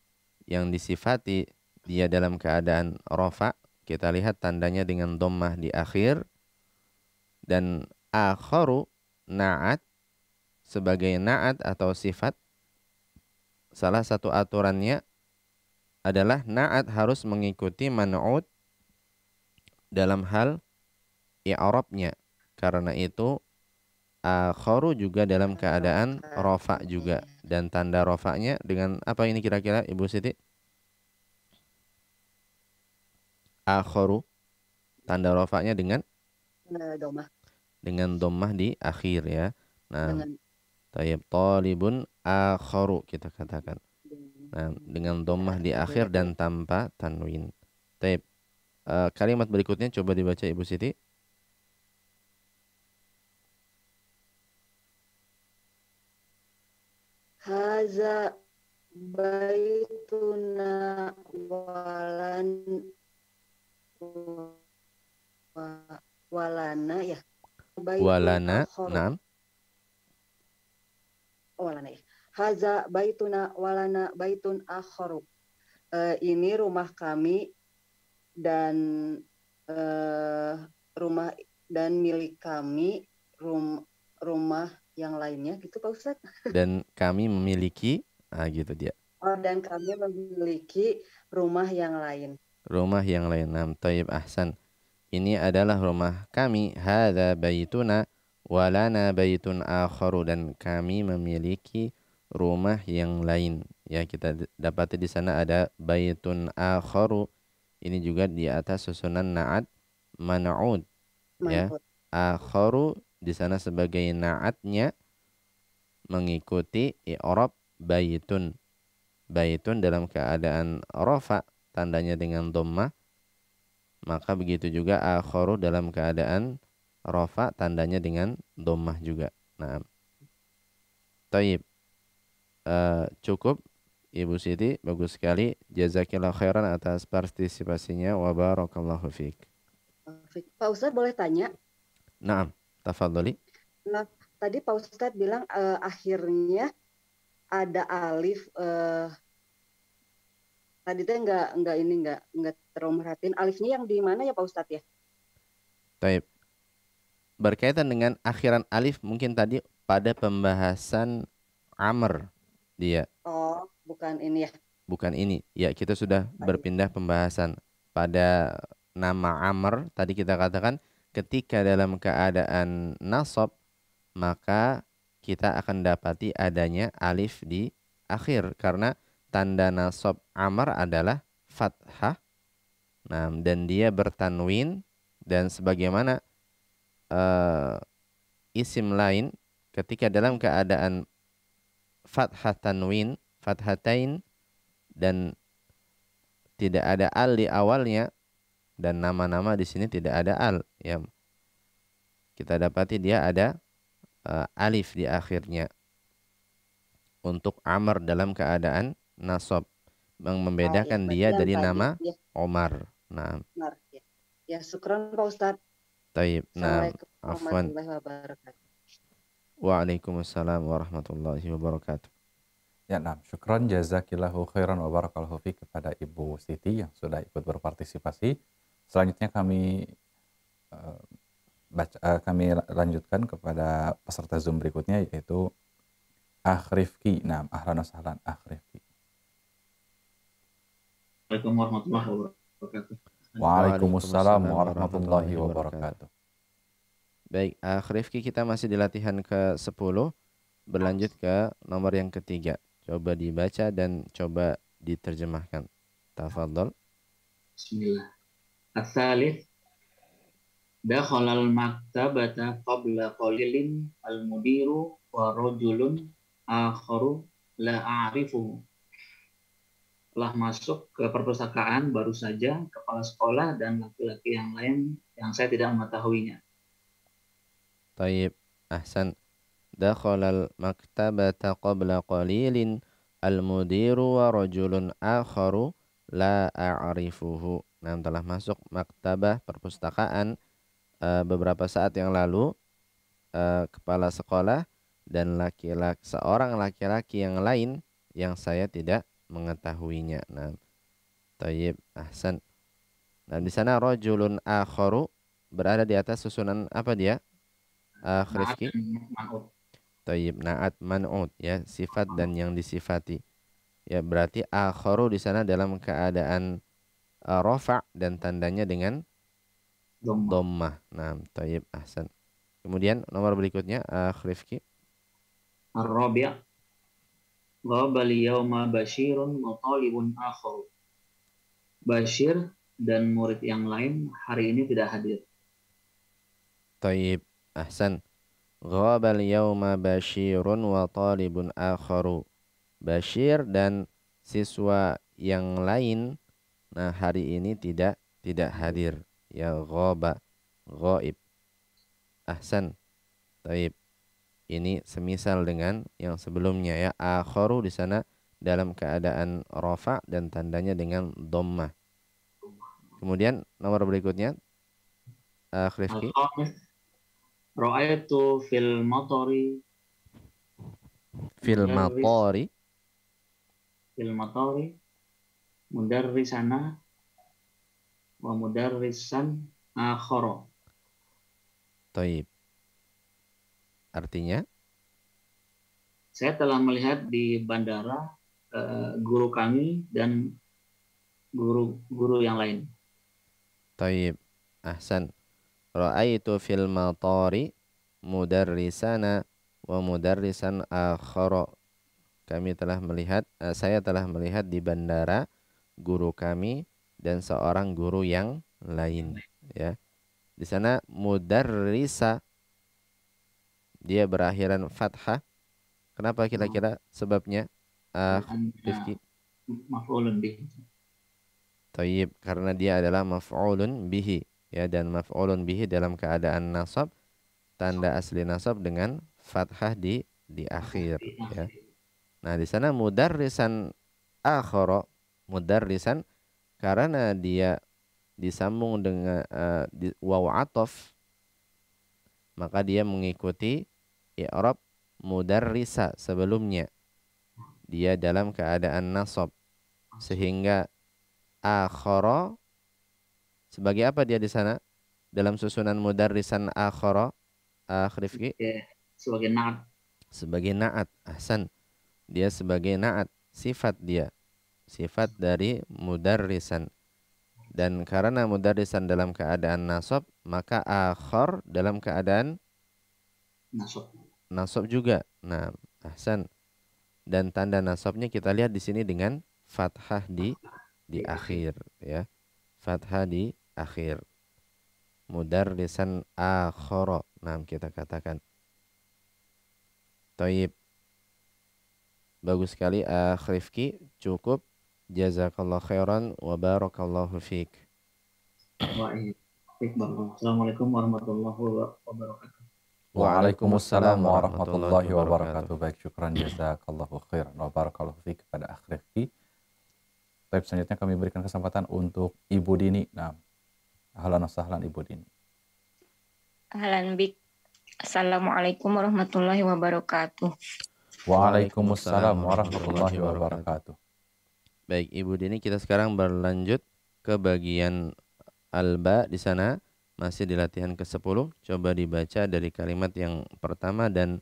yang disifati dia dalam keadaan rafa', kita lihat tandanya dengan dhammah di akhir, dan akharu na'at sebagai na'at atau sifat. Salah satu aturannya adalah na'at harus mengikuti man'ud dalam hal i'rabnya. Karena itu akharu juga dalam keadaan rafa' juga, dan tanda rafa'nya dengan apa ini kira-kira Ibu Siti? Akharu tanda rafa'nya dengan dhammah di akhir, ya. Nah, tayyib, talibun akharu kita katakan. Nah, dengan dhammah di akhir dan tanpa tanwin. Tayyib. Kalimat berikutnya coba dibaca Ibu Siti. Haza baituna walana ya. Walana, naam. Walana ya. Haza baituna walana baitun akharu. Ini rumah kami dan rumah dan milik kami rumah yang lainnya, gitu Pak Ustadz. Dan kami memiliki, gitu dia. Oh, dan kami memiliki rumah yang lain. Rumah yang lain. Nah, tayyib, ahsan. Ini adalah rumah kami. Hadza baituna walana baitun akharu, dan kami memiliki rumah yang lain. Ya, kita dapati di sana ada baitun akharu. Ini juga di atas susunan na'at man'ud. Ya, Man'ut. akharu di sana sebagai na'atnya mengikuti i'rab baitun. Baitun dalam keadaan rafa, tandanya dengan dhammah. Maka begitu juga akharu dalam keadaan rafa, tandanya dengan dhammah juga. Nah, taib. Cukup Ibu Siti, bagus sekali. Jazakillah khairan atas partisipasinya. Wa barakallahu fiik. Pak Ustadz boleh tanya? Naam, tafadhali. Nah, tadi Pak Ustadz bilang akhirnya ada alif. Tadi tuh nggak terlalu merhatiin alifnya yang di mana ya Pak Ustadz ya? Taib. Berkaitan dengan akhiran alif mungkin tadi pada pembahasan amr dia. Oh, bukan ini ya. Bukan ini. Ya, kita sudah berpindah pembahasan. Pada nama amr tadi kita katakan ketika dalam keadaan nasab maka kita akan dapati adanya alif di akhir karena tanda nasab amr adalah fathah. Nah, dan dia bertanwin dan sebagaimana isim lain ketika dalam keadaan fathah tanwin, fathatain dan tidak ada al di awalnya dan nama-nama di sini tidak ada al ya. Kita dapati dia ada alif di akhirnya. Untuk amr dalam keadaan nasab yang membedakan dia dari nama Omar. Nah, benar, ya. Ya, syukran Pak Ustadz. Taib. Nah, Assalamualaikum afwan. warahmatullahi wabarakatuh. Waalaikumsalam warahmatullahi wabarakatuh. Ya, nah, syukran jazakillahu khairan wa barakallahu fiik kepada Ibu Siti yang sudah ikut berpartisipasi. Selanjutnya kami lanjutkan kepada peserta Zoom berikutnya yaitu Akh Rifki. Nah, ahlan wa sahlan Akh Rifki. Assalamualaikum warahmatullahi wabarakatuh. Waalaikumsalam warahmatullahi wabarakatuh. Baik, Akh Rifki, kita masih di latihan ke-10. Berlanjut ke nomor yang ketiga. Coba dibaca dan coba diterjemahkan. Tafadhol. Bismillah. As-salis. Dakhalal maktabata qabla qalilin al-mudiru wa rajulun akharu la a'rifuhu. Telah masuk ke perpustakaan baru saja kepala sekolah dan laki-laki yang lain yang saya tidak mengetahuinya. Taib, ahsan. Dakhalal maktabata qabla qalilin al-mudiru wa rajulun akharu la a'rifuhu. Nah, telah masuk maktabah perpustakaan beberapa saat yang lalu kepala sekolah dan seorang laki-laki yang lain yang saya tidak mengetahuinya. Nah, taib, ahsan. Nah, di sana rajulun akharu berada di atas susunan apa dia? Rifki. Taib, na'at man'ud ya, sifat dan yang disifati. Ya, berarti akharu di sana dalam keadaan rafa' dan tandanya dengan dhammah. Nah, taib, ahsan. Kemudian nomor berikutnya Rifki. Ar-rabi' ghabal yawma Bashirun wa talibun akharu. Bashir dan murid yang lain hari ini tidak hadir. Taib, ahsan. Ghabal yawma Bashirun wa talibun akharu. Bashir dan siswa yang lain nah hari ini tidak hadir. Ya, ghaba, ghaib. Ahsan. Taib. Ini semisal dengan yang sebelumnya ya. Akharu di sana dalam keadaan rafa dan tandanya dengan dhammah. Kemudian nomor berikutnya Rifki. Ra'aitu fil matori mudarrisana wa mudarrisan akhara. Taib. Artinya? Saya telah melihat di bandara guru kami dan guru-guru yang lain. Taib. Ahsan. Ra'aitu fil matari mudarrisana wa mudarrisan akhara. saya telah melihat di bandara guru kami dan seorang guru yang lain, ya. Di sana mudarrisa dia berakhiran fathah. Kenapa kira-kira sebabnya? Rifki. Maf'ulun bih. Thayyib, karena dia adalah maf'ulun bihi, ya, dan maf'ulun bihi dalam keadaan nasab, tanda asli nasab dengan fathah di akhir, ya. Nah, di sana mudarrisan akhara, mudarrisan karena dia disambung dengan waw ataf, maka dia mengikuti i'rab mudarrisa sebelumnya. Dia dalam keadaan nasab, sehingga akhara sebagai apa dia di sana dalam susunan mudarrisan akhara, Rifki? Sebagai na'at. Sebagai na'at. Ahsan. Dia sebagai na'at, sifat dia, sifat dari mudarrisan. Dan karena mudarrisan dalam keadaan nasab, maka akhar dalam keadaan nasab juga. Nah, ahsan. Dan tanda nasabnya kita lihat di sini dengan fathah di akhir, ya. Fathah di akhir. Mudarrisan akhara. Nah, kita katakan. Taib. Bagus sekali, Rifki. Cukup. Jazakallah khairan wa barakallahu fiik. Assalamualaikum warahmatullahi wabarakatuh. Waalaikumsalam warahmatullahi wabarakatuh. Baik, syukran jazakallahu khairan wa barakallahu fiik kepada Akh Rifki. Baik, selanjutnya kami berikan kesempatan untuk Ibu Dini. Nah, ahlan wa sahlan Ibu Dini. Ahlan bik. Assalamualaikum warahmatullahi wabarakatuh. Waalaikumsalam warahmatullahi wabarakatuh. Baik, Ibu Dini, kita sekarang berlanjut ke bagian alba di sana. Masih di latihan ke-10. Coba dibaca dari kalimat yang pertama dan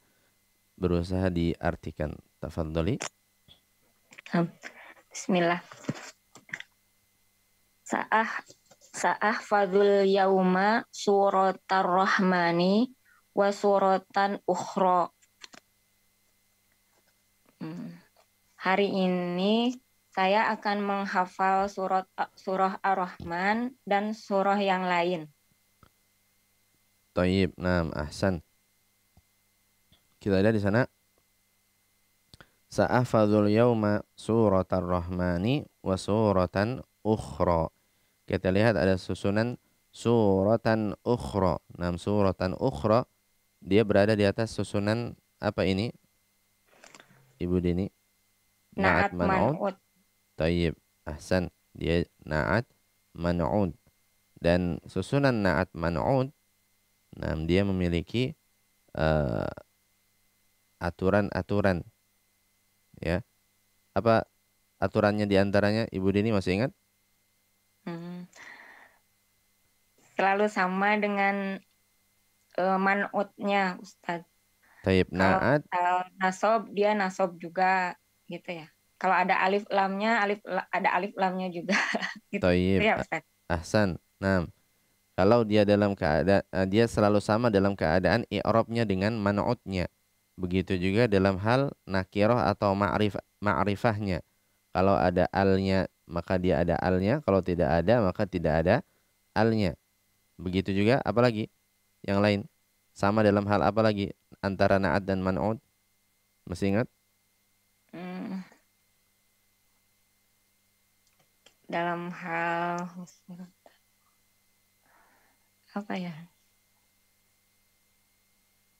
berusaha diartikan. Tafadhali. Bismillah. Sa'ah fadul yauma suratar rahmani wa suratan ukhra. Hari ini saya akan menghafal surah Ar-Rahman dan surah yang lain. Taib, nah, ahsan. Kita lihat di sana. Sa'afadzul yauma suratar rahmani wa suratan ukhra. Kita lihat ada susunan suratan ukhra. Nah, suratan ukhra dia berada di atas susunan apa ini? Ibu Dini. Na'at man'ud. Taib, ahsan. Dia na'at man'ud. Dan susunan na'at man'ud, nah, dia memiliki aturan-aturan, ya. Apa aturannya diantaranya, Ibu Dini masih ingat? Selalu sama dengan man'udnya, Ustaz. Taib, na'at. Kalau nasob, dia nasob juga, gitu ya. Kalau ada alif lamnya, ada alif lamnya juga. Gitu. Taib, Ya, Ustaz. ahsan. Nah, kalau dia dalam keadaan dia selalu sama dalam keadaan i'rabnya dengan man'udnya. Begitu juga dalam hal nakirah atau ma'rifahnya. Kalau ada alnya, maka dia ada alnya. Kalau tidak ada, maka tidak ada alnya. Begitu juga apalagi yang lain. Sama dalam hal apa lagi antara na'at dan man'ud? Masih ingat? Dalam hal apa ya?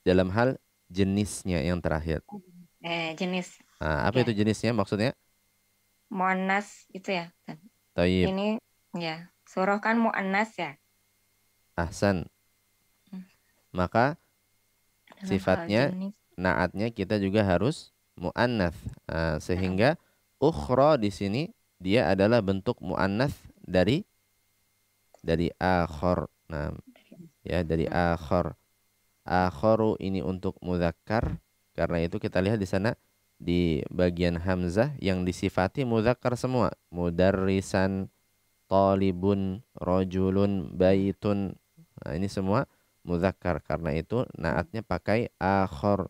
Dalam hal jenisnya yang terakhir. Jenis. Nah, apa itu jenisnya maksudnya? Muannas itu ya. Taib. Ini ya, surah kan muannas ya. Ahsan. Maka Dalam sifatnya naatnya kita juga harus muannats. Sehingga ukhra di sini dia adalah bentuk muannats dari akhar. Nah, ya, dari akhar. Akharu ini untuk mudzakkar. Karena itu kita lihat di sana di bagian hamzah yang disifati mudzakkar semua. Mudarrisan, talibun, rajulun, baitun. Nah, ini semua mudzakkar. Karena itu naatnya pakai akhar.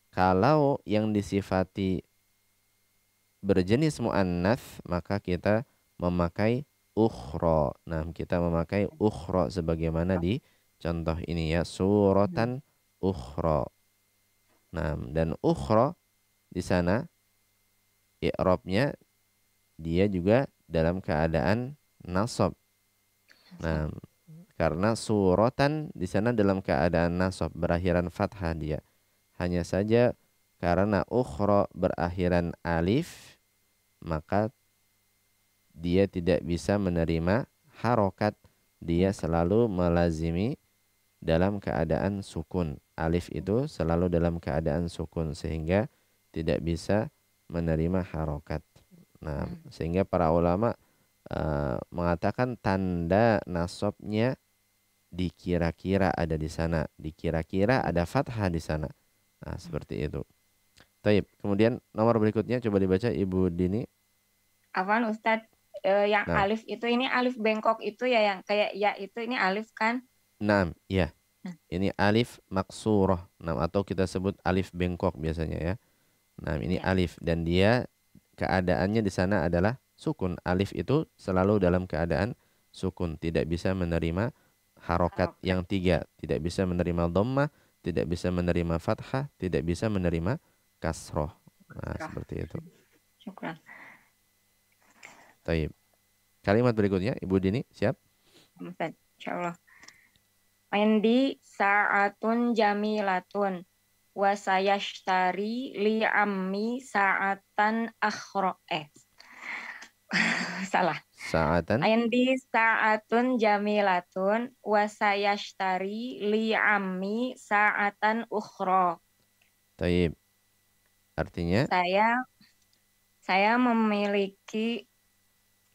Kalau yang disifati berjenis muannats maka kita memakai ukhra. Nah, kita memakai ukhra sebagaimana di contoh ini ya, suratan ukhra. Nah, dan ukhra di sana i'rabnya dia juga dalam keadaan nasab. Nah, karena suratan di sana dalam keadaan nasab, berakhiran fathah dia. Hanya saja karena ukhra berakhiran alif, maka dia tidak bisa menerima harokat. Dia selalu melazimi dalam keadaan sukun. Alif itu selalu dalam keadaan sukun sehingga tidak bisa menerima harokat. Nah, sehingga para ulama mengatakan tanda nasabnya dikira-kira ada di sana, dikira-kira ada fathah di sana. Nah, seperti itu. Taib. Kemudian nomor berikutnya coba dibaca Ibu Dini. Afwan Ustadz, yang Nah. alif itu ini alif bengkok itu ya, yang kayak ya itu ini alif kan? Nah, iya. Ini alif maksurah. Nah, atau kita sebut alif bengkok biasanya ya. Nah, ini alif dan dia keadaannya di sana adalah sukun. Alif itu selalu dalam keadaan sukun, tidak bisa menerima harokat yang tiga, tidak bisa menerima dhammah, tidak bisa menerima fathah, tidak bisa menerima kasroh. Nah, seperti itu. Syukran. Taib. Kalimat berikutnya, Ibu Dini, siap? Ustaz, insyaallah. Indi sa'atun jamilatun wa sayashtari li ammi sa'atan akhra. Salah. Sa'atan. Indi sa'atun jamilatun wa sayashtari li ammi sa'atan ukhra. Taib. Artinya? Saya memiliki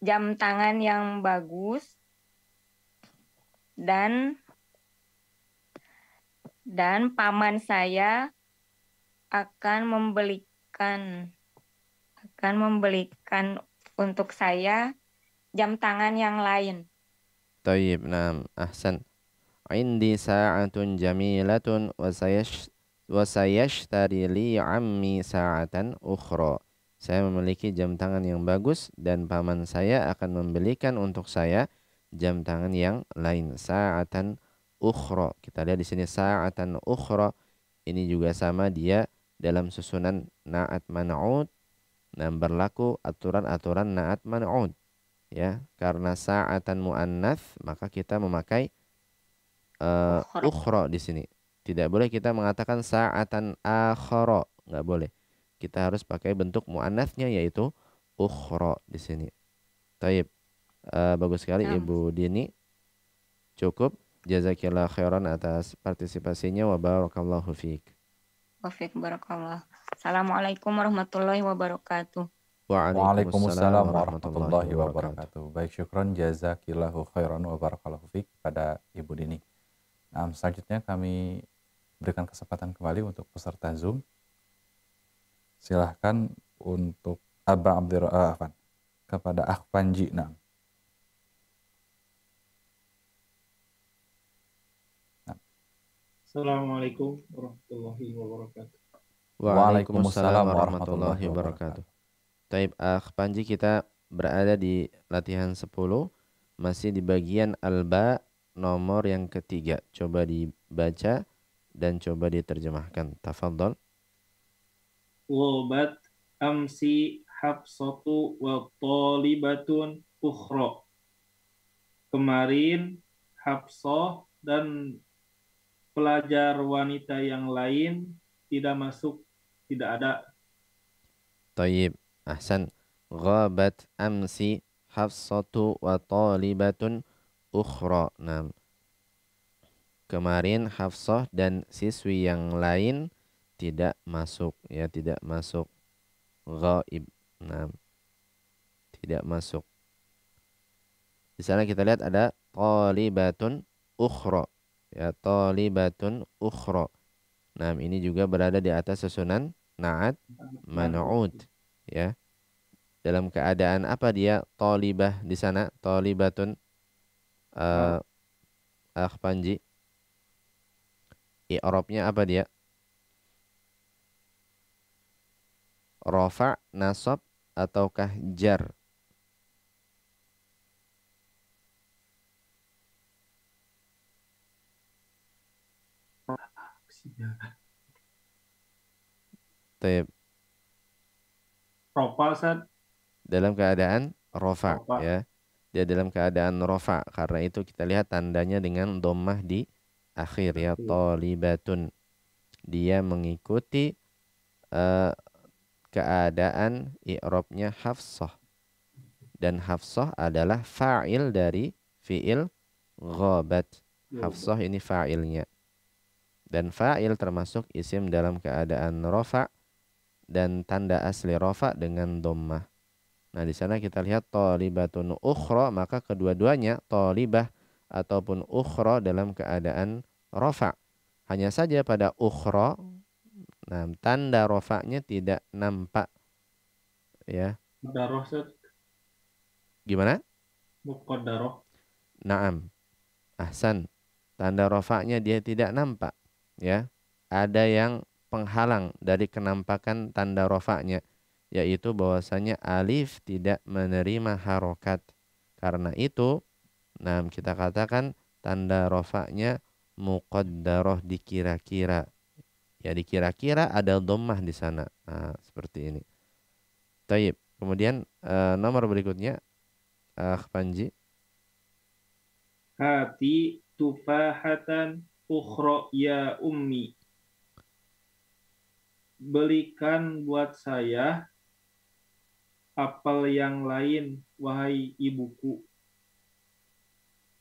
jam tangan yang bagus dan paman saya akan membelikan untuk saya jam tangan yang lain. Taib, naam, ahsan. Indi sa'atun jamilatun wa sayashtari li ammi sa'atan ukhra. Saya memiliki jam tangan yang bagus dan paman saya akan membelikan untuk saya jam tangan yang lain. Sa'atan ukhra. Kita lihat di sini sa'atan ukhra. Ini juga sama, dia dalam susunan na'at man'ud dan berlaku aturan-aturan na'at man'ud. Ya, karena sa'atan muannats maka kita memakai ukhra di sini. Tidak boleh kita mengatakan sa'atan akhara, enggak boleh. Kita harus pakai bentuk muannatsnya yaitu ukhra di sini. Taib. Bagus sekali Ibu Dini. Cukup. Jazakillah khairan atas partisipasinya wa barakallahu fiik. Wa fiik barakallah. Assalamualaikum warahmatullahi wabarakatuh. Waalaikumsalam warahmatullahi wabarakatuh. Baik, syukron jazakillahu khairan wa barakallahu fiik pada Ibu Dini. Nah, selanjutnya kami berikan kesempatan kembali untuk peserta Zoom. Silahkan untuk Aba Abdurrahman kepada Akh Panji. Nah. Assalamualaikum warahmatullahi wabarakatuh. Waalaikumsalam warahmatullahi wabarakatuh. Taib, Akh Panji, kita berada di latihan 10, masih di bagian alba nomor yang ketiga. Coba dibaca dan coba diterjemahkan. Tafadhol. Wabat amsi Hafsatu wa talibatun ukhra. Kemarin Hafsah dan pelajar wanita yang lain tidak masuk, tidak ada. Tayyib, ahsan. Ghabat amsi Hafsatu wa talibatun ukhra. Nah, kemarin Hafsah dan siswi yang lain tidak masuk, ya, tidak masuk. Ghaib. Nah, tidak masuk. Di sana kita lihat ada talibatun ukhra. Ya, talibatun ukhra. Nah, ini juga berada di atas susunan na'at man'ud, ya. Dalam keadaan apa dia talibah di sana? Talibatun Akh Panji. I'rabnya apa dia? Rafa, nasab, ataukah jar? Taib. Ropa Ustaz. Dalam keadaan rofa, Rofa. ya. Dia dalam keadaan rofa. Karena itu kita lihat tandanya dengan dhammah di akhir, ya. Thalibatun. Dia mengikuti keadaan i'rabnya Hafsah. Dan Hafsah adalah fa'il dari fi'il ghabat. Hafsah ini fa'ilnya. Dan fa'il termasuk isim dalam keadaan rofa dan tanda asli rofa dengan dhammah. Nah, di sana kita lihat thalibatun ukhra, maka kedua-duanya thalibah ataupun ukhra dalam keadaan rofa. Hanya saja pada ukhra, nah, tanda rofaknya tidak nampak, ya. Muqaddarah Ustaz. Gimana? Muqaddarah. Naam. Ahsan. Tanda rofaknya dia tidak nampak, ya. Ada yang penghalang dari kenampakan tanda rofaknya, yaitu bahwasanya alif tidak menerima harokat. Karena itu, nah, kita katakan tanda rofaknya muqaddarah, dikira-kira. Ya, dikira-kira ada dhammah di sana. Nah, seperti ini. Taib. Kemudian nomor berikutnya, Panji. Hati tufahatan ukhra ya ummi. Belikan buat saya apel yang lain, wahai ibuku.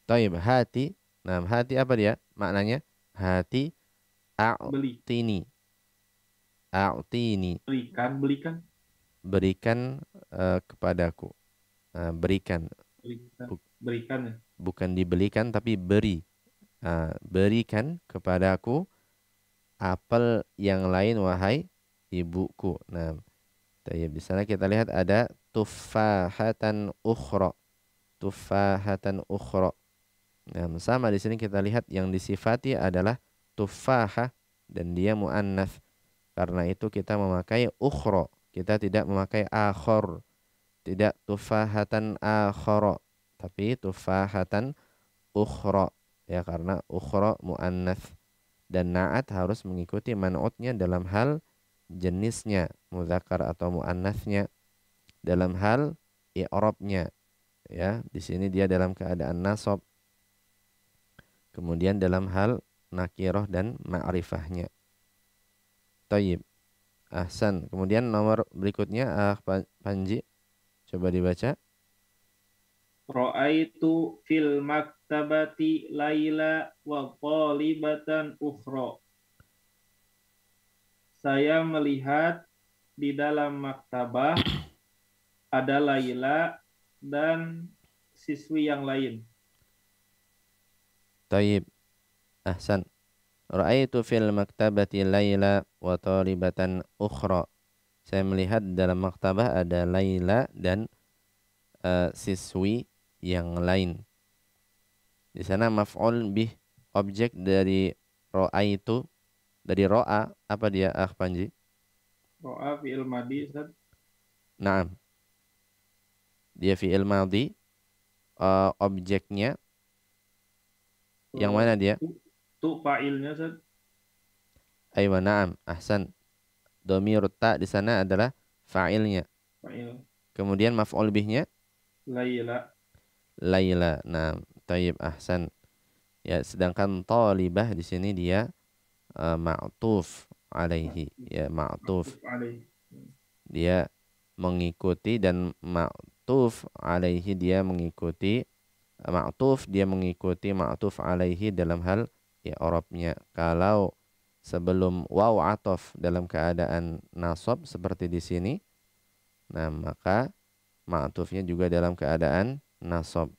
Taib. Hati. Nah, hati apa dia? Maknanya hati a'tini. A'tini. Belikan. Berikan kepadaku. Berikan. Berikan ya. Bukan dibelikan tapi beri. Berikan kepadaku apel yang lain, wahai ibuku. Nah, di sana kita lihat ada tufahatan ukhra. Tufahatan ukhra. Nah, sama di sini kita lihat yang disifati adalah tufahah dan dia muannats. Karena itu kita memakai ukhra. Kita tidak memakai akhor. Tidak tufahatan akhara, tapi tufahatan ukhra, ya, karena ukhra muannats. Dan na'at harus mengikuti man'utnya dalam hal jenisnya, muzakkar atau muannatsnya, dalam hal i'rabnya, ya. Di sini dia dalam keadaan nasab. Kemudian dalam hal nakirah dan ma'rifahnya. Tayyib. Ahsan. Kemudian nomor berikutnya, Panji, coba dibaca. Ra'aitu fil maktabati Laila wa talibatan ukhra. Saya melihat di dalam maktabah ada Laila dan siswi yang lain. Tayyib. Ahsan. Ra'aitu fil maktabati Laila wa talibatan ukhra. Saya melihat dalam maktabah ada Laila dan siswi yang lain. Di sana maf'ul bih, objek dari ra'aitu, dari ra'a, apa dia, Panji? Ra'a fi'il madhi, Ustaz. Naam. Dia fi'il madhi, objeknya yang mana dia? Itu fa'ilnya, Ustaz. Aywa, na'am, ahsan. Dhamir ta di sana adalah fa'ilnya. Fa'il. Kemudian maf'ul bihnya? Laila. Laila. Nah, tayyib, ahsan. Ya, sedangkan talibah di sini dia ma'tuf alaihi. Ya, ma'tuf. Dia mengikuti, dan ma'tuf alaihi dia mengikuti. Ma'tuf dia mengikuti ma'tuf alaihi dalam hal i'rabnya. Kalau sebelum waw atof dalam keadaan nasab seperti di sini, nah, maka ma'tufnya juga dalam keadaan nasab.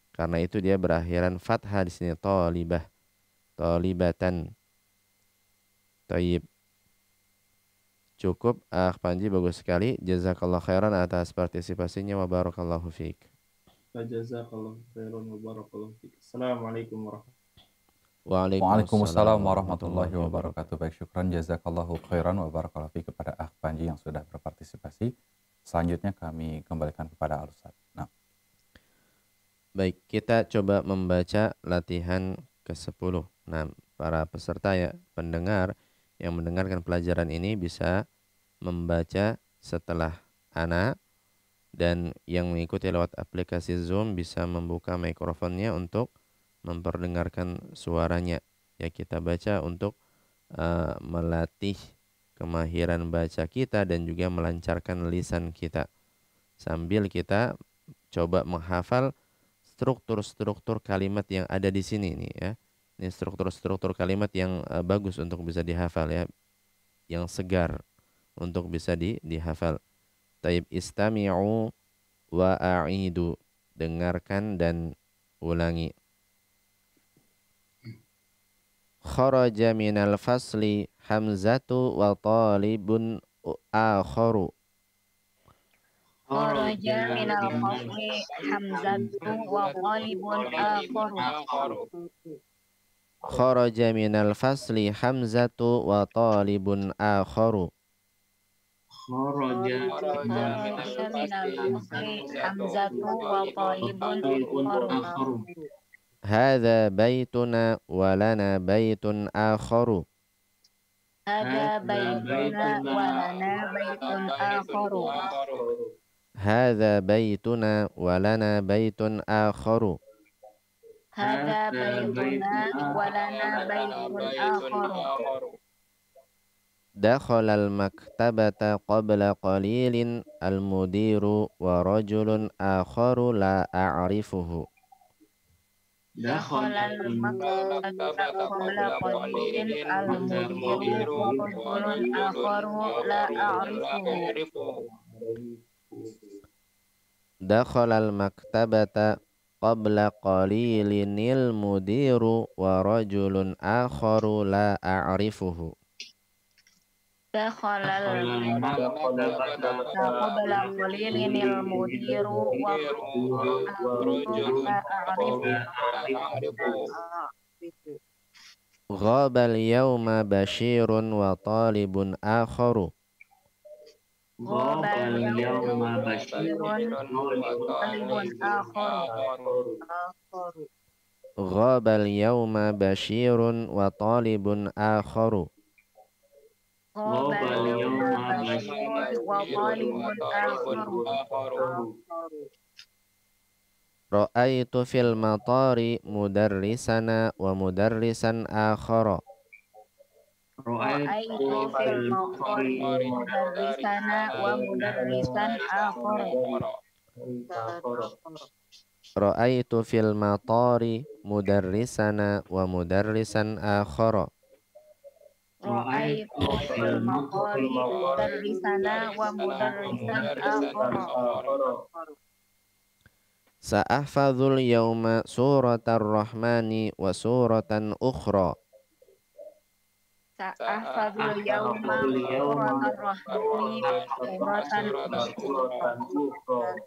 Karena itu dia berakhiran fathah di sini, talibah, talibatan. Tayyib. Cukup, Panji, bagus sekali. Jazakallah khairan atas partisipasinya, wa barakallahu fiik. Jazakallahu khairan wa barakallahu fiik. Assalamualaikum warahmatullahi wabarakatuh. Waalaikumsalam warahmatullahi wabarakatuh. Baik, syukran jazakallahu khairan wa barakallahu fiik kepada Panji yang sudah berpartisipasi. selanjutnya kami kembalikan kepada Al-Ustaz. Nah. Baik, kita coba membaca latihan ke-10. Nah, para peserta ya, pendengar yang mendengarkan pelajaran ini bisa membaca setelah ana, dan yang mengikuti lewat aplikasi Zoom bisa membuka mikrofonnya untuk memperdengarkan suaranya. Ya, kita baca untuk melatih kemahiran baca kita dan juga melancarkan lisan kita. Sambil kita coba menghafal struktur-struktur kalimat yang ada di sini nih ya. Ini struktur-struktur kalimat yang bagus untuk bisa dihafal ya. Yang segar untuk bisa dihafal. Taib, istami'u wa a'idu. Dengarkan dan ulangi. Kharaja minal fasli Hamzatu wa talibun akharu. Kharaja minal fasli Hamzatu wa talibun akharu. Kharaja minal fasli Hamzatu wa talibun akharu. Kharaja minal fasli Hamzatu wa talibun akharu. Hadza baituna wa lana baitun akharu. Hadza baituna wa lana baitun akharu. Hadza baituna wa lana baitun akharu. Hadza baituna wa lana baitun akharu. Dakhala al-maktabata qabla qalilin al-mudiru wa rajulun akharu la a'rifuhu. Dakhala al-maktabata qabla qalilin al-mudiru wa rajulun akharu la a'rifuhu. Dakhala al-maktabata qabla qalilin al-mudiru wa rajulun akharu la a'rifuhu. Dakhala al-maktabata qabla qalilin al-mudiru wa rajulun la a'rifuhu. Ghaba al-yawma bashirun wa talibun akharu. Ghaba al-yawma bashirun wa talibun akharu. Ghaba al-yawma bashirun wa talibun akharu. Ghaba al-yawma bashirun wa talibun akharu. Ra'aitu fil matari mudarrisana wa mudarrisan akhara. Ra'aitu fil matari mudarrisana wa mudarrisan akhara. Ra'aitu fil matari mudarrisana wa mudarrisan akhara. Ra'aitu fil matari mudarrisana wa mudarrisan akhara. Sa'ahfadhul yawma suratar rahmani wa suratan ukhra. Sa'ahfadhul yawma suratar rahmani wa suratan ukhra.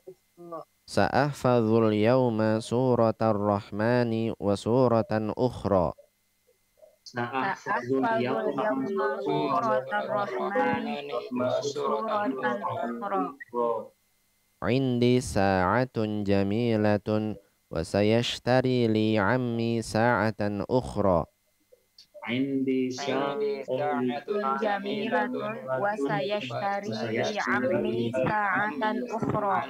Sa'ahfadhul yawma suratar rahmani wa suratan ukhra. Sa'ahfadhul yawma suratar rahmani wa suratan ukhra. Indi sa'atun jamilatun wa sayashtari li ammi sa'atan ukhra. Indi sa'atun jamilatun wa sayashtari li ammi sa'atan ukhra.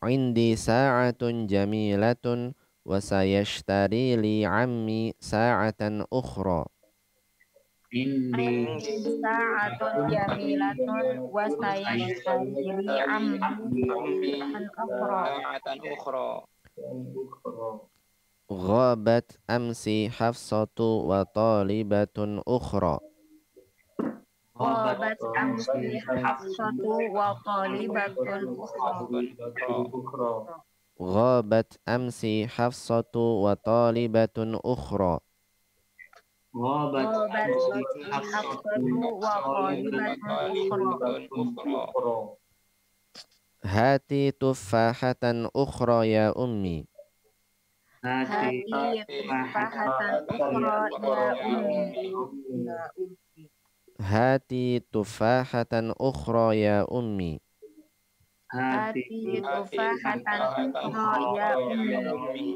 Indi sa'atun jamilatun wa sayashtari li ammi sa'atan ukhra. Indi sa'atun jamilatun wa sayashtari li ammi sa'atan ukhra. Ghabat amsi Hafsatu wa talibatun ukhra. Ghabat amsi Hafsatu wa talibatun ukhra. Ghabat amsi Hafsatu wa talibatun ukhra. Ghabat Hafsatu wa talibatun ukhra. Hati tuffahatan ukhra ya ummi. Hati tuffahatan ukhra ya ummi. Hati tufahatan ukhra ya ummi. Hati tufahatan ukhra ya ummi.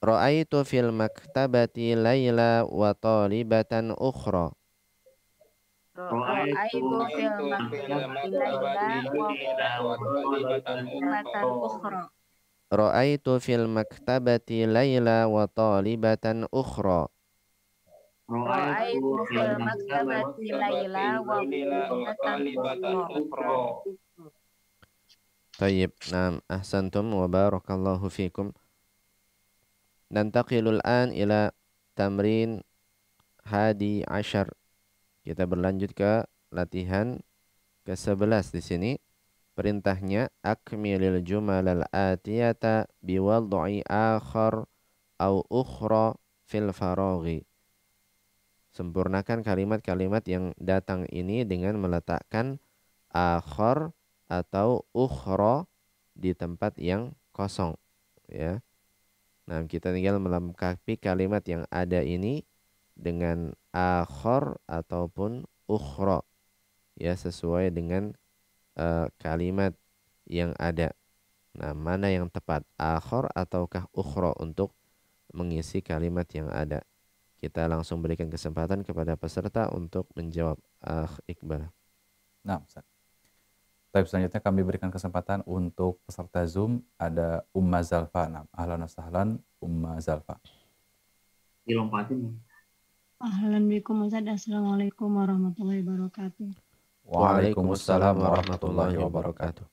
Ra'aitu fil maktabati Laila wa talibatan ukhra. Ra'aitu fil maktabati Laila wa talibatan ukhra. Ra'aitu fil maktabati Laila wa talibatan ukhra. Ra'aitu fil maktabati Laila wa talibatan ukhra. Tayyib, naam, ahsantum wa barakallahu fikum. Nantaqilul an ila tamrin hadi ashar. Kita berlanjut ke latihan ke-11 di sini. Perintahnya akmilil jumalal atiyata biwad'i akhar au ukhra fil faraghi. Sempurnakan kalimat-kalimat yang datang ini dengan meletakkan akhar atau ukhra di tempat yang kosong, ya. Nah, kita tinggal melengkapi kalimat yang ada ini dengan akhar ataupun ukhra, ya, sesuai dengan kalimat yang ada. Nah, mana yang tepat, akhar ataukah ukhra untuk mengisi kalimat yang ada? Kita langsung berikan kesempatan kepada peserta untuk menjawab. Iqbal. Nah, Ustaz. Tapi selanjutnya kami berikan kesempatan untuk peserta Zoom, ada Umma Zalfa. Nah, ahlan wa sahlan Umma Zalfa. Dilompatin. Ahlan bikum Ustaz. Assalamualaikum warahmatullahi wabarakatuh. Waalaikumsalam warahmatullahi wabarakatuh.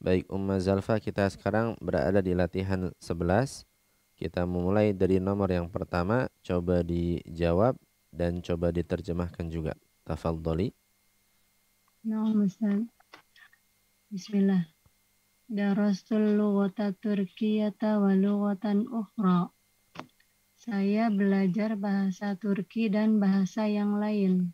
Baik Umma Zalfa, kita sekarang berada di latihan 11. Kita memulai dari nomor yang pertama, coba dijawab dan coba diterjemahkan juga. Tafadhali. Nah, Ustaz. Bismillah. Darastul lughata turkiyata wa lughatan ukhra. Saya belajar bahasa Turki dan bahasa yang lain.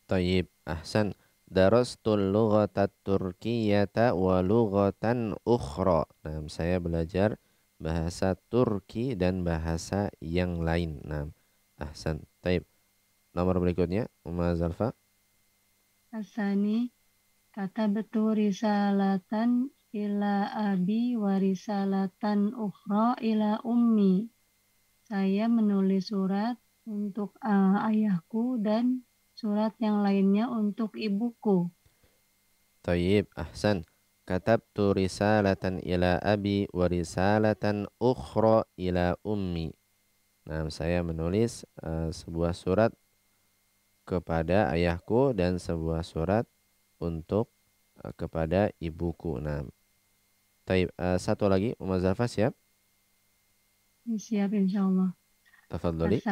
Tayyib, ahsan. Darastul lughata turkiyata wa lughatan ukhra. Nah, saya belajar bahasa Turki dan bahasa yang lain. Nah, ahsan. Tayyib. Nomor berikutnya, Umma Zalfa. Asani katabtu risalatan ila abi wa risalatan ukhra ila ummi. Saya menulis surat untuk ayahku dan surat yang lainnya untuk ibuku. Tayyib, ahsan. Katabtu risalatan ila abi wa risalatan ukhra ila ummi. Nah, saya menulis sebuah surat kepada ayahku dan sebuah surat untuk kepada ibuku. Nah, taib, satu lagi, Umma Zalfa, siap? Siap insyaallah. Tafadhali.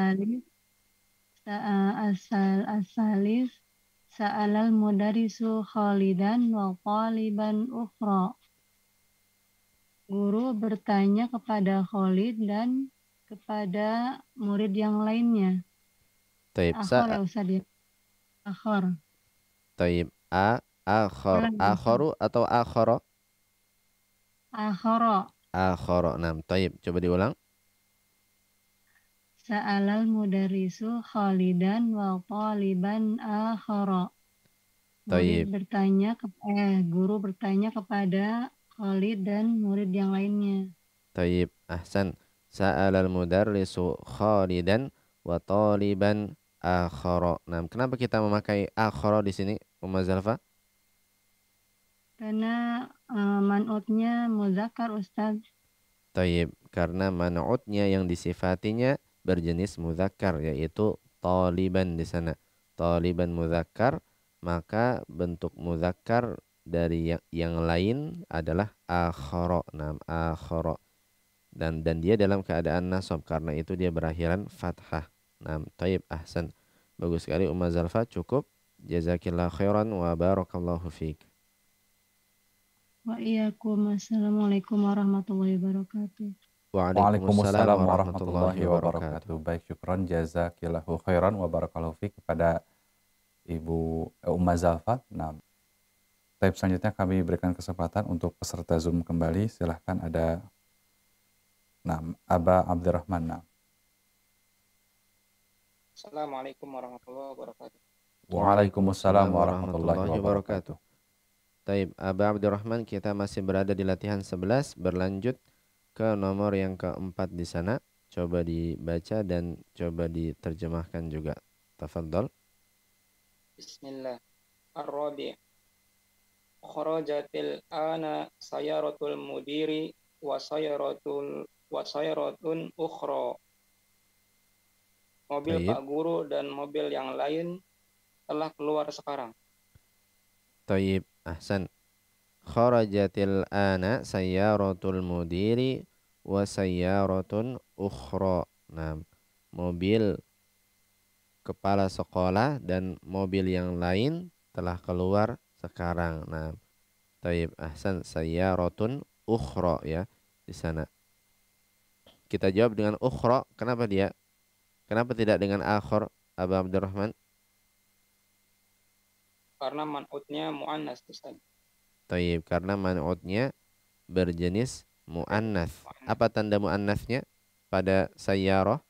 Asalis sa'alal mudarisu Khalidan wa taliban ukhra. Guru bertanya kepada Khalid dan kepada murid yang lainnya. Taib, Akhar ya Ustaz ya. Akhar. Taib, akharu atau akhara? Akhara. Akhara. Nah, taib, coba diulang. Sa'alal mudarisu Khalidan wa taliban akhara. Guru bertanya kepada Khalid dan murid yang lainnya. Taib, ahsan. Sa'alal mudarrisu Khalidan wa taliban akhara. Nah, kenapa kita memakai akhara di sini, Umma Zalfa? Karena man'utnya muzakkar Ustaz. Taib, karena man'utnya yang disifatinya berjenis muzakkar, yaitu taliban di sana. Taliban muzakkar, maka bentuk muzakkar dari yang lain adalah akhara. Nah, akhara. Dan dia dalam keadaan nasab, karena itu dia berakhiran fathah. Nah, taib, ahsan. Bagus sekali Umma Zalfa, cukup. Jazakillah khairan wa barakallahu fiik. Wa iyyakum. Assalamualaikum warahmatullahi wabarakatuh. Waalaikumsalam warahmatullahi wabarakatuh. Baik, syukron, jazakillahu khairan wa barakallahu fiik kepada Ibu Umma Zalfa. Nah, taib selanjutnya kami berikan kesempatan untuk peserta Zoom kembali. Silahkan, ada Aba Abdurrahman. Assalamualaikum warahmatullahi wabarakatuh. Waalaikumsalam warahmatullahi wabarakatuh. Taib, Aba Abdurrahman, kita masih berada di latihan 11, berlanjut ke nomor yang keempat di sana. Coba dibaca dan coba diterjemahkan juga. Tafadhol. Bismillah. Ar-Rabi'. Kharajatil ana sayaratul mudiri wa sayaratun ukhra. Mobil Taib. Pak Guru dan mobil yang lain telah keluar sekarang. Taib, ahsan. Kharajatil ana sayyaratul mudiri wa sayyaratun ukhra. Nah, mobil kepala sekolah dan mobil yang lain telah keluar sekarang. Nah, taib, ahsan, sayyaratun ukhra ya di sana. Kita jawab dengan ukhra. Kenapa dia? Kenapa tidak dengan akhir, Aba Abdurrahman? Karena man'utnya mu'annas, Ustaz. Taib, karena man'utnya berjenis mu'annas. Apa tanda mu'annasnya pada sayyarah?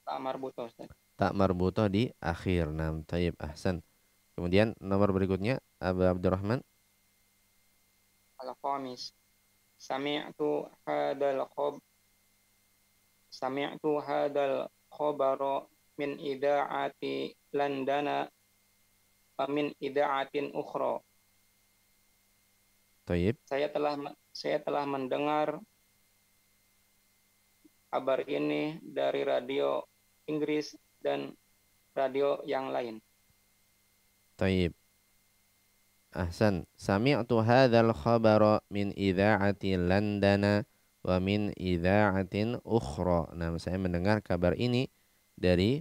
Tak marbutoh, Ustaz. Tak marbutoh di akhir. Nah, taib, ahsan. Kemudian nomor berikutnya, Aba Abdurrahman. Al-Khamis. Sami'tu hadal khobaro min ida'ati Landana wa min ida'atin ukhra. Taib. Saya telah mendengar kabar ini dari radio Inggris dan radio yang lain. Taib. Ahsan. Sami'tu hadzal khabara min idza'ati Landana wa min idza'atin ukhra. Nah, saya mendengar kabar ini dari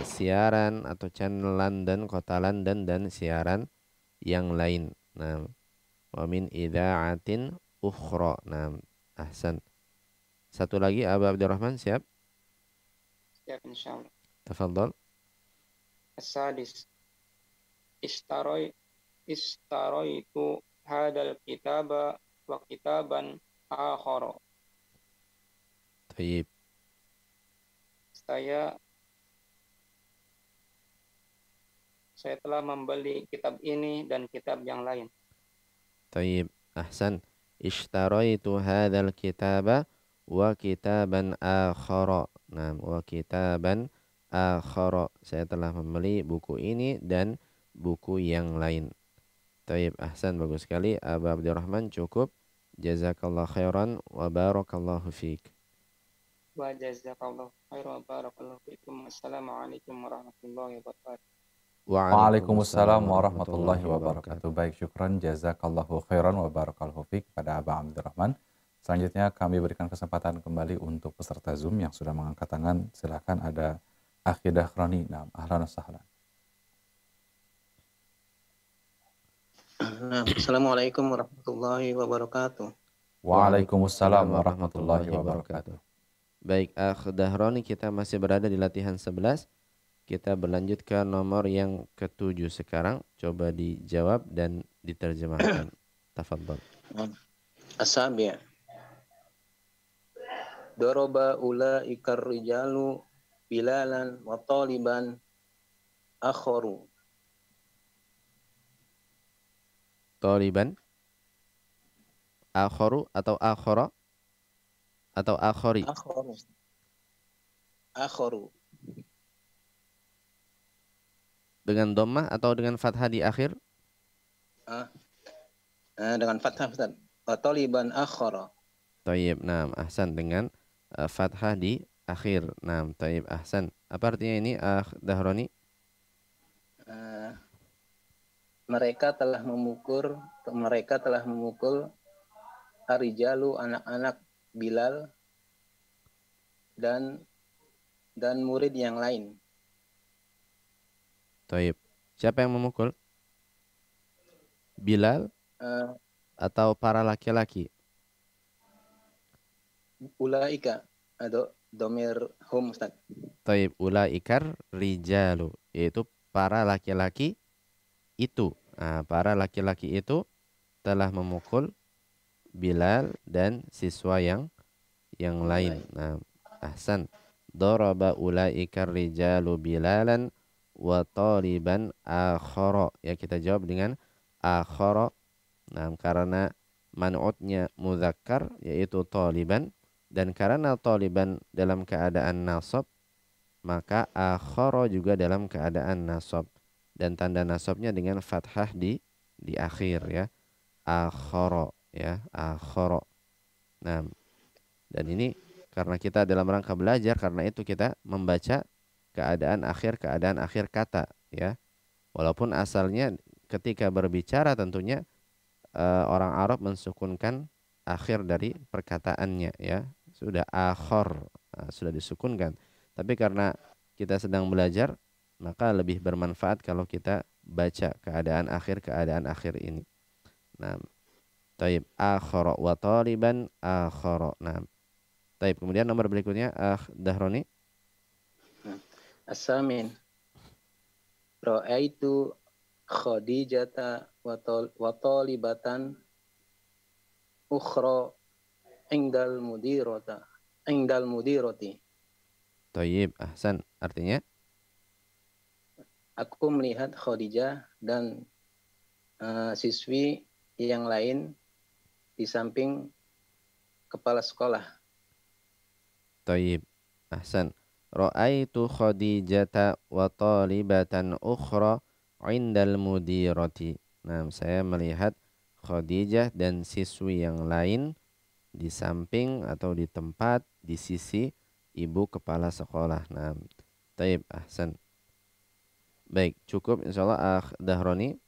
siaran atau channel London, kota London dan siaran yang lain. Nah, wa min idza'atin ukhra. Nah, ahsan. Satu lagi Aba Abdurrahman, siap? Siap insyaallah. Tafadhal. As-sadis. Istaraitu hadal kitaba wa kitaban akhara. Taib. Saya telah membeli kitab ini dan kitab yang lain. Taib, ahsan. Ishtaraitu hadzal kitaba wa kitaban akhara. Nah, wa kitaban akhara. Saya telah membeli buku ini dan buku yang lain. Taib, ahsan, bagus sekali. Aba Abdurrahman, cukup. Jazakallah khairan wa barakallahu fiik. Wa jazakallahu khairan wa barakallahu fiikum. Assalamualaikum warahmatullahi wabarakatuh. Waalaikumsalam warahmatullahi wabarakatuh. Baik, syukran, jazakallahu khairan wa barakallahu fiik pada Aba Abdurrahman. Selanjutnya kami berikan kesempatan kembali untuk peserta Zoom yang sudah mengangkat tangan. Silakan, ada Akhidah Khroni. Nah, ahlan wa sahlan. Assalamualaikum warahmatullahi wabarakatuh. Waalaikumsalam warahmatullahi wabarakatuh. Baik, Akh Dahroni, kita masih berada di latihan 11. Kita berlanjut ke nomor yang ke-7 sekarang. Coba dijawab dan diterjemahkan. Tafadhol. As-sabi'. Daraba ulaikar rijalu Bilalan wa taliban akharu. Taliban, akharu atau akhara atau akhari? Akharu. Akharu. Dengan dhammah atau dengan fathah di akhir? Dengan fathah, Ustaz. Wa taliban akhara. Tayyib, naam, ahsan, dengan fathah di akhir. Naam, tayyib, ahsan. Apa artinya ini, Akh Dahroni? Mereka telah memukul Arijalu, anak-anak Bilal dan murid yang lain. Taib. Siapa yang memukul? Bilal atau para laki-laki? Ulaika atau domir hum, Ustaz. Taib, ulaikar rijalu, yaitu para laki-laki itu. Nah, para laki-laki itu telah memukul Bilal dan siswa yang lain. Nah, ahsan. daraba ulaika rijalu bilalan wa taliban akhara. Ya, kita jawab dengan akhara. Nah, karena man'utnya muzakkar yaitu taliban, dan karena taliban dalam keadaan nasab, maka akhara juga dalam keadaan nasab, dan tanda nasabnya dengan fathah di akhir ya. Akhara ya, akhara. Nah, dan ini karena kita dalam rangka belajar, karena itu kita membaca keadaan akhir kata ya. Walaupun asalnya ketika berbicara tentunya orang Arab mensukunkan akhir dari perkataannya ya. Sudah akhir, sudah disukunkan. Tapi karena kita sedang belajar, maka lebih bermanfaat kalau kita baca keadaan akhir ini. Nah, taib akhara wa taliban akhara. Nah, taib. Kemudian nomor berikutnya Dahroni. As-samin. Ra'aitu Khadijata wa talibatan ukhra indal mudirati. Taib, ahsan. Artinya? Aku melihat Khadijah dan siswi yang lain di samping kepala sekolah. Taib, ahsan. Ra'aitu Khadijata wa talibatan ukhra indal mudirati. Nah, saya melihat Khadijah dan siswi yang lain di samping atau di tempat di sisi ibu kepala sekolah. Nah, taib, ahsan. Baik, cukup insyaallah Dahroni.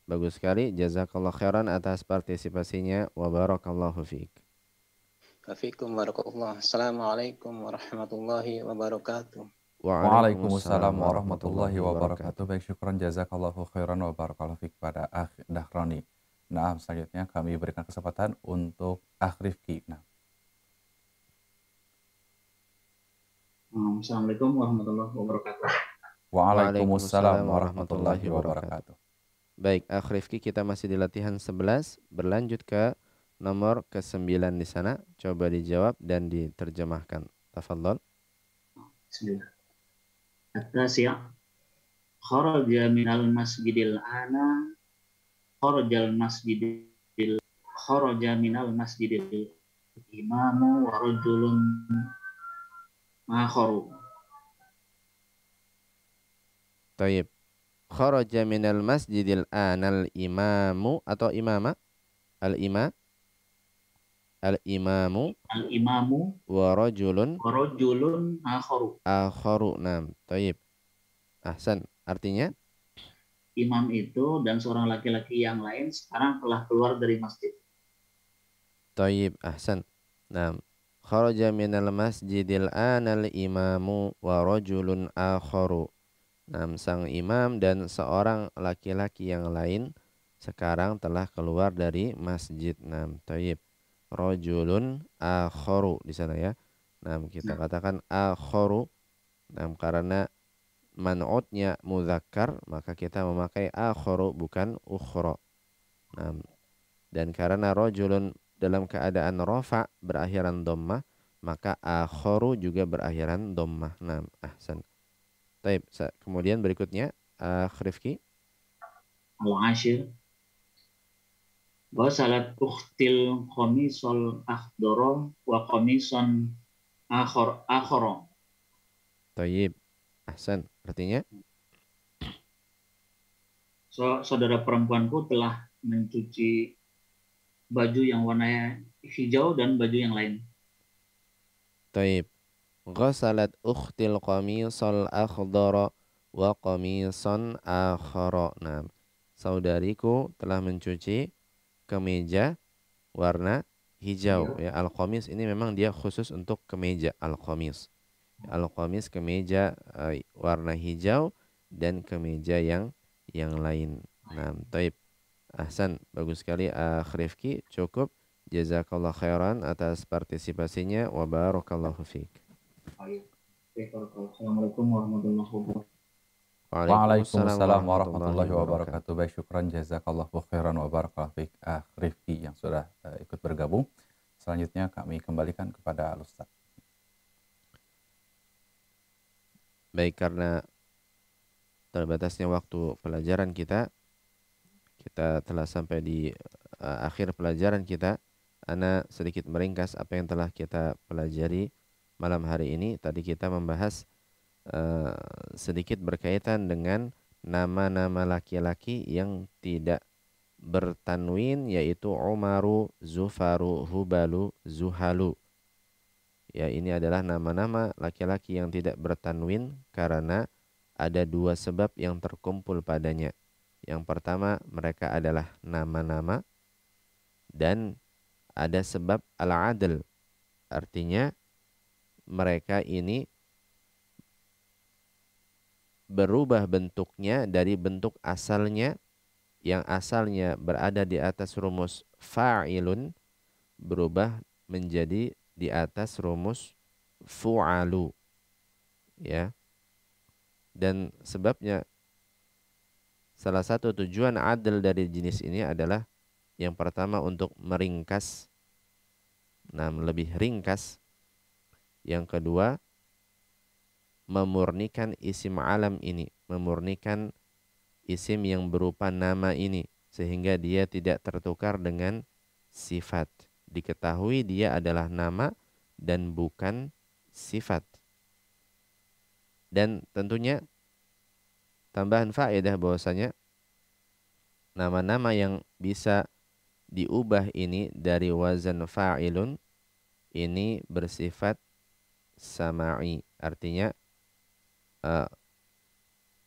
Bagus sekali. Jazakallah khairan atas partisipasinya. Wa barakallahu fiik. Wafikum barakallah. Assalamualaikum warahmatullahi wabarakatuh. Waalaikumsalam warahmatullahi wabarakatuh. Baik, syukran jazakallahu khairan wa barakallahu fiik pada Akh Dahroni. Nah, selanjutnya kami berikan kesempatan untuk Akh Rifki. Nah. Assalamualaikum warahmatullahi wabarakatuh. Waalaikumsalam warahmatullahi wabarakatuh. Baik, Akh Rifki, kita masih di latihan 11, berlanjut ke nomor ke-9 di sana. Coba dijawab dan diterjemahkan. Tafadhol. Bismillah. At-tasi' kharaja minal masjidil ana kharaja minal masjidil imamu wa rajulun akharu. Taib. Kharaja minal masjidil anal imamu atau imama? Al-imamu wa rajulun akharu. Naam, taib. Ahsan. Artinya? Imam itu dan seorang laki-laki yang lain sekarang telah keluar dari masjid. Taib, ahsan. Naam. Kharaja minal masjidil anal imamu wa rajulun akharu. Naam, sang imam dan seorang laki-laki yang lain sekarang telah keluar dari masjid. Naam, taib. Rajulun akharu di sana ya. Naam, kita katakan akharu. Naam, karena man'utnya muzakkar, maka kita memakai akharu bukan ukhra. Naam. Dan karena rajulun dalam keadaan rafa berakhiran dhammah, maka akharu juga berakhiran dhammah. Naam, ahsan. Taib. Kemudian berikutnya Rifki. Al-ashir. Wasalat ukhtil khamisol akhdoro wa khamisan akhoro. Taib. Ahsan. Artinya? Saudara perempuanku telah mencuci baju yang warnanya hijau dan baju yang lain. Taib. Ghasalat ukhtil qamisal akhdara wa qamisan akhara. Nah, saudariku telah mencuci kemeja warna hijau ya. Al-qamis ini memang dia khusus untuk kemeja, al-qamis. Al-qamis kemeja warna hijau dan kemeja yang lain. Nah, taib. Ahsan, bagus sekali Rifki, cukup. Jazakallah khairan atas partisipasinya wa barakallahu fiik. Assalamualaikum warahmatullahi wabarakatuh. Waalaikumsalam warahmatullahi wabarakatuh. Baik, syukran jazakallahu khairan wa barakallahu fiik Rifki yang sudah ikut bergabung. Selanjutnya kami kembalikan kepada Ustaz. Baik, karena terbatasnya waktu pelajaran kita telah sampai di akhir pelajaran kita. Ana sedikit meringkas apa yang telah kita pelajari malam hari ini. Tadi kita membahas sedikit berkaitan dengan nama-nama laki-laki yang tidak bertanwin, yaitu Umaru, Zufaru, Hubalu, Zuhalu. Ya, ini adalah nama-nama laki-laki yang tidak bertanwin karena ada dua sebab yang terkumpul padanya. Yang pertama, mereka adalah nama-nama, dan ada sebab al-adl. Artinya mereka ini berubah bentuknya dari bentuk asalnya, yang asalnya berada di atas rumus fa'ilun, berubah menjadi di atas rumus fu'alu. Ya. Dan sebabnya, salah satu tujuan adl dari jenis ini adalah yang pertama untuk meringkas, lebih ringkas. Yang kedua, memurnikan isim alam ini, memurnikan isim yang berupa nama ini, sehingga dia tidak tertukar dengan sifat. Diketahui dia adalah nama dan bukan sifat. Dan tentunya tambahan faedah bahwasanya nama-nama yang bisa diubah ini dari wazan fa'ilun ini bersifat sama'i. Artinya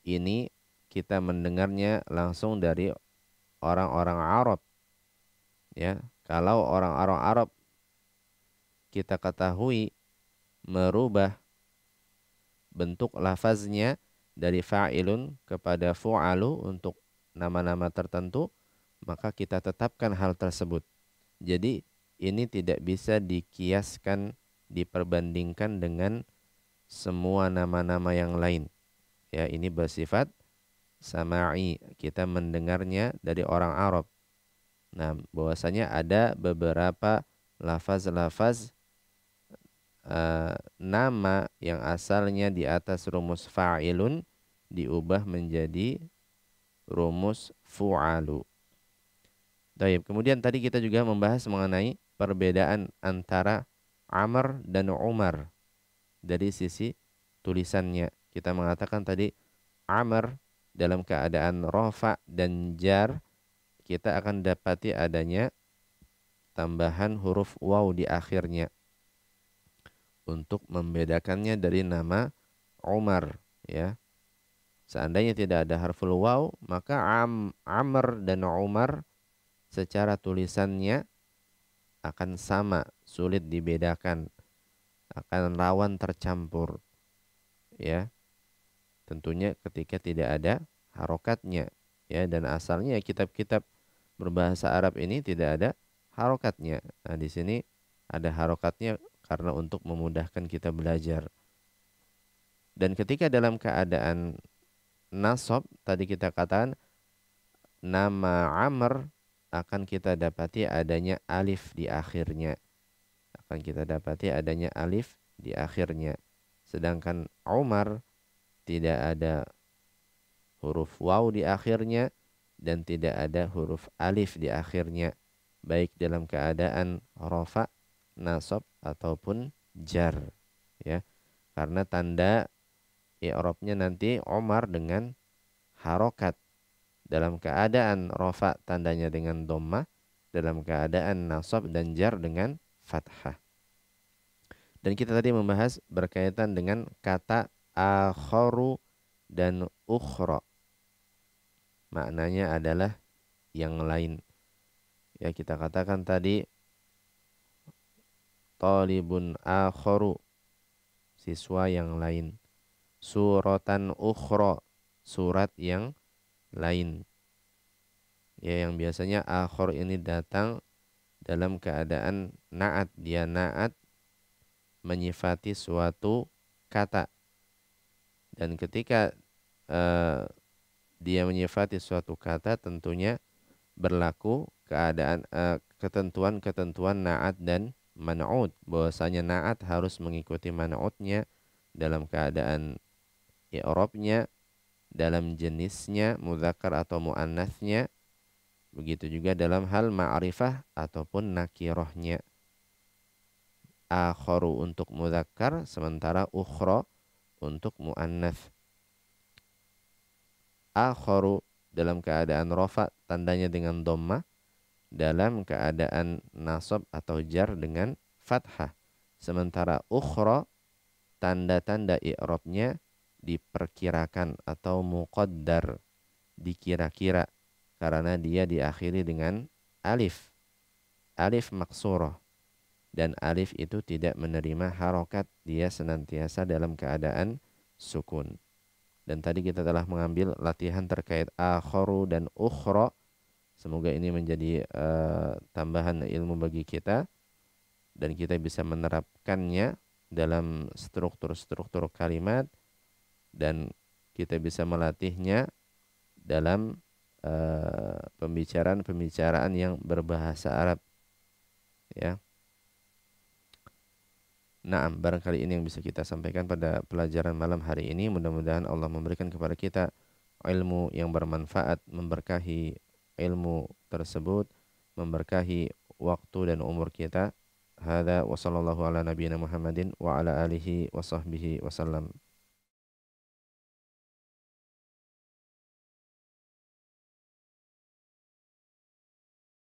ini kita mendengarnya langsung dari orang-orang Arab. Ya, kalau orang-orang Arab kita ketahui merubah bentuk lafaznya dari fa'ilun kepada fu'alu untuk nama-nama tertentu, maka kita tetapkan hal tersebut. Jadi ini tidak bisa dikiaskan, diperbandingkan dengan semua nama-nama yang lain. Ya, ini bersifat sama'i, kita mendengarnya dari orang Arab. Nah, bahwasanya ada beberapa lafaz-lafaz nama yang asalnya di atas rumus fa'ilun diubah menjadi rumus fu'alu. Baik, kemudian tadi kita juga membahas mengenai perbedaan antara Amr dan Umar dari sisi tulisannya. Kita mengatakan tadi Amr dalam keadaan rafa dan jar, kita akan dapati adanya tambahan huruf waw di akhirnya untuk membedakannya dari nama Umar, ya. Seandainya tidak ada harful waw, maka Amr dan Umar secara tulisannya akan sama, sulit dibedakan, akan rawan tercampur. Ya. Tentunya ketika tidak ada harokatnya, ya, dan asalnya kitab-kitab berbahasa Arab ini tidak ada harokatnya. Nah, di sini ada harokatnya karena untuk memudahkan kita belajar. Dan ketika dalam keadaan nasab, tadi kita katakan nama Amr akan kita dapati adanya alif di akhirnya. Akan kita dapati adanya alif di akhirnya. Sedangkan Umar tidak ada huruf waw di akhirnya dan tidak ada huruf alif di akhirnya, baik dalam keadaan rafa, nasab ataupun jar, ya. Karena tanda i'rabnya nanti Umar dengan harokat. Dalam keadaan rafa tandanya dengan dhammah, dalam keadaan nasab dan jar dengan fathah. Dan kita tadi membahas berkaitan dengan kata akharu dan ukhra. Maknanya adalah yang lain. Ya, kita katakan tadi talibun akharu, siswa yang lain. Suratan ukhra, surat yang lain. Ya, yang biasanya akhir ini datang dalam keadaan na'at. Dia na'at menyifati suatu kata. Dan ketika dia menyifati suatu kata, tentunya berlaku keadaan ketentuan-ketentuan na'at dan man'ut. Bahwasanya na'at harus mengikuti man'utnya dalam keadaan i'rabnya, dalam jenisnya mudzakkar atau muannatsnya, begitu juga dalam hal ma'rifah ataupun nakirahnya. Akharu untuk mudzakkar, sementara ukhra untuk muannats. Akharu dalam keadaan rafa tandanya dengan dhammah, dalam keadaan nasab atau jar dengan fathah. Sementara ukhra tanda-tanda i'rabnya diperkirakan atau muqaddar, dikira-kira, karena dia diakhiri dengan alif, alif maksurah, dan alif itu tidak menerima harokat, dia senantiasa dalam keadaan sukun. Dan tadi kita telah mengambil latihan terkait akharu dan ukhra. Semoga ini menjadi tambahan ilmu bagi kita dan kita bisa menerapkannya dalam struktur-struktur kalimat, dan kita bisa melatihnya dalam pembicaraan-pembicaraan yang berbahasa Arab, ya. Nah, barangkali ini yang bisa kita sampaikan pada pelajaran malam hari ini. Mudah-mudahan Allah memberikan kepada kita ilmu yang bermanfaat, memberkahi ilmu tersebut, memberkahi waktu dan umur kita. Hada wa sallallahu ala nabiyina Muhammadin wa ala alihi wa sahbihi wasallam.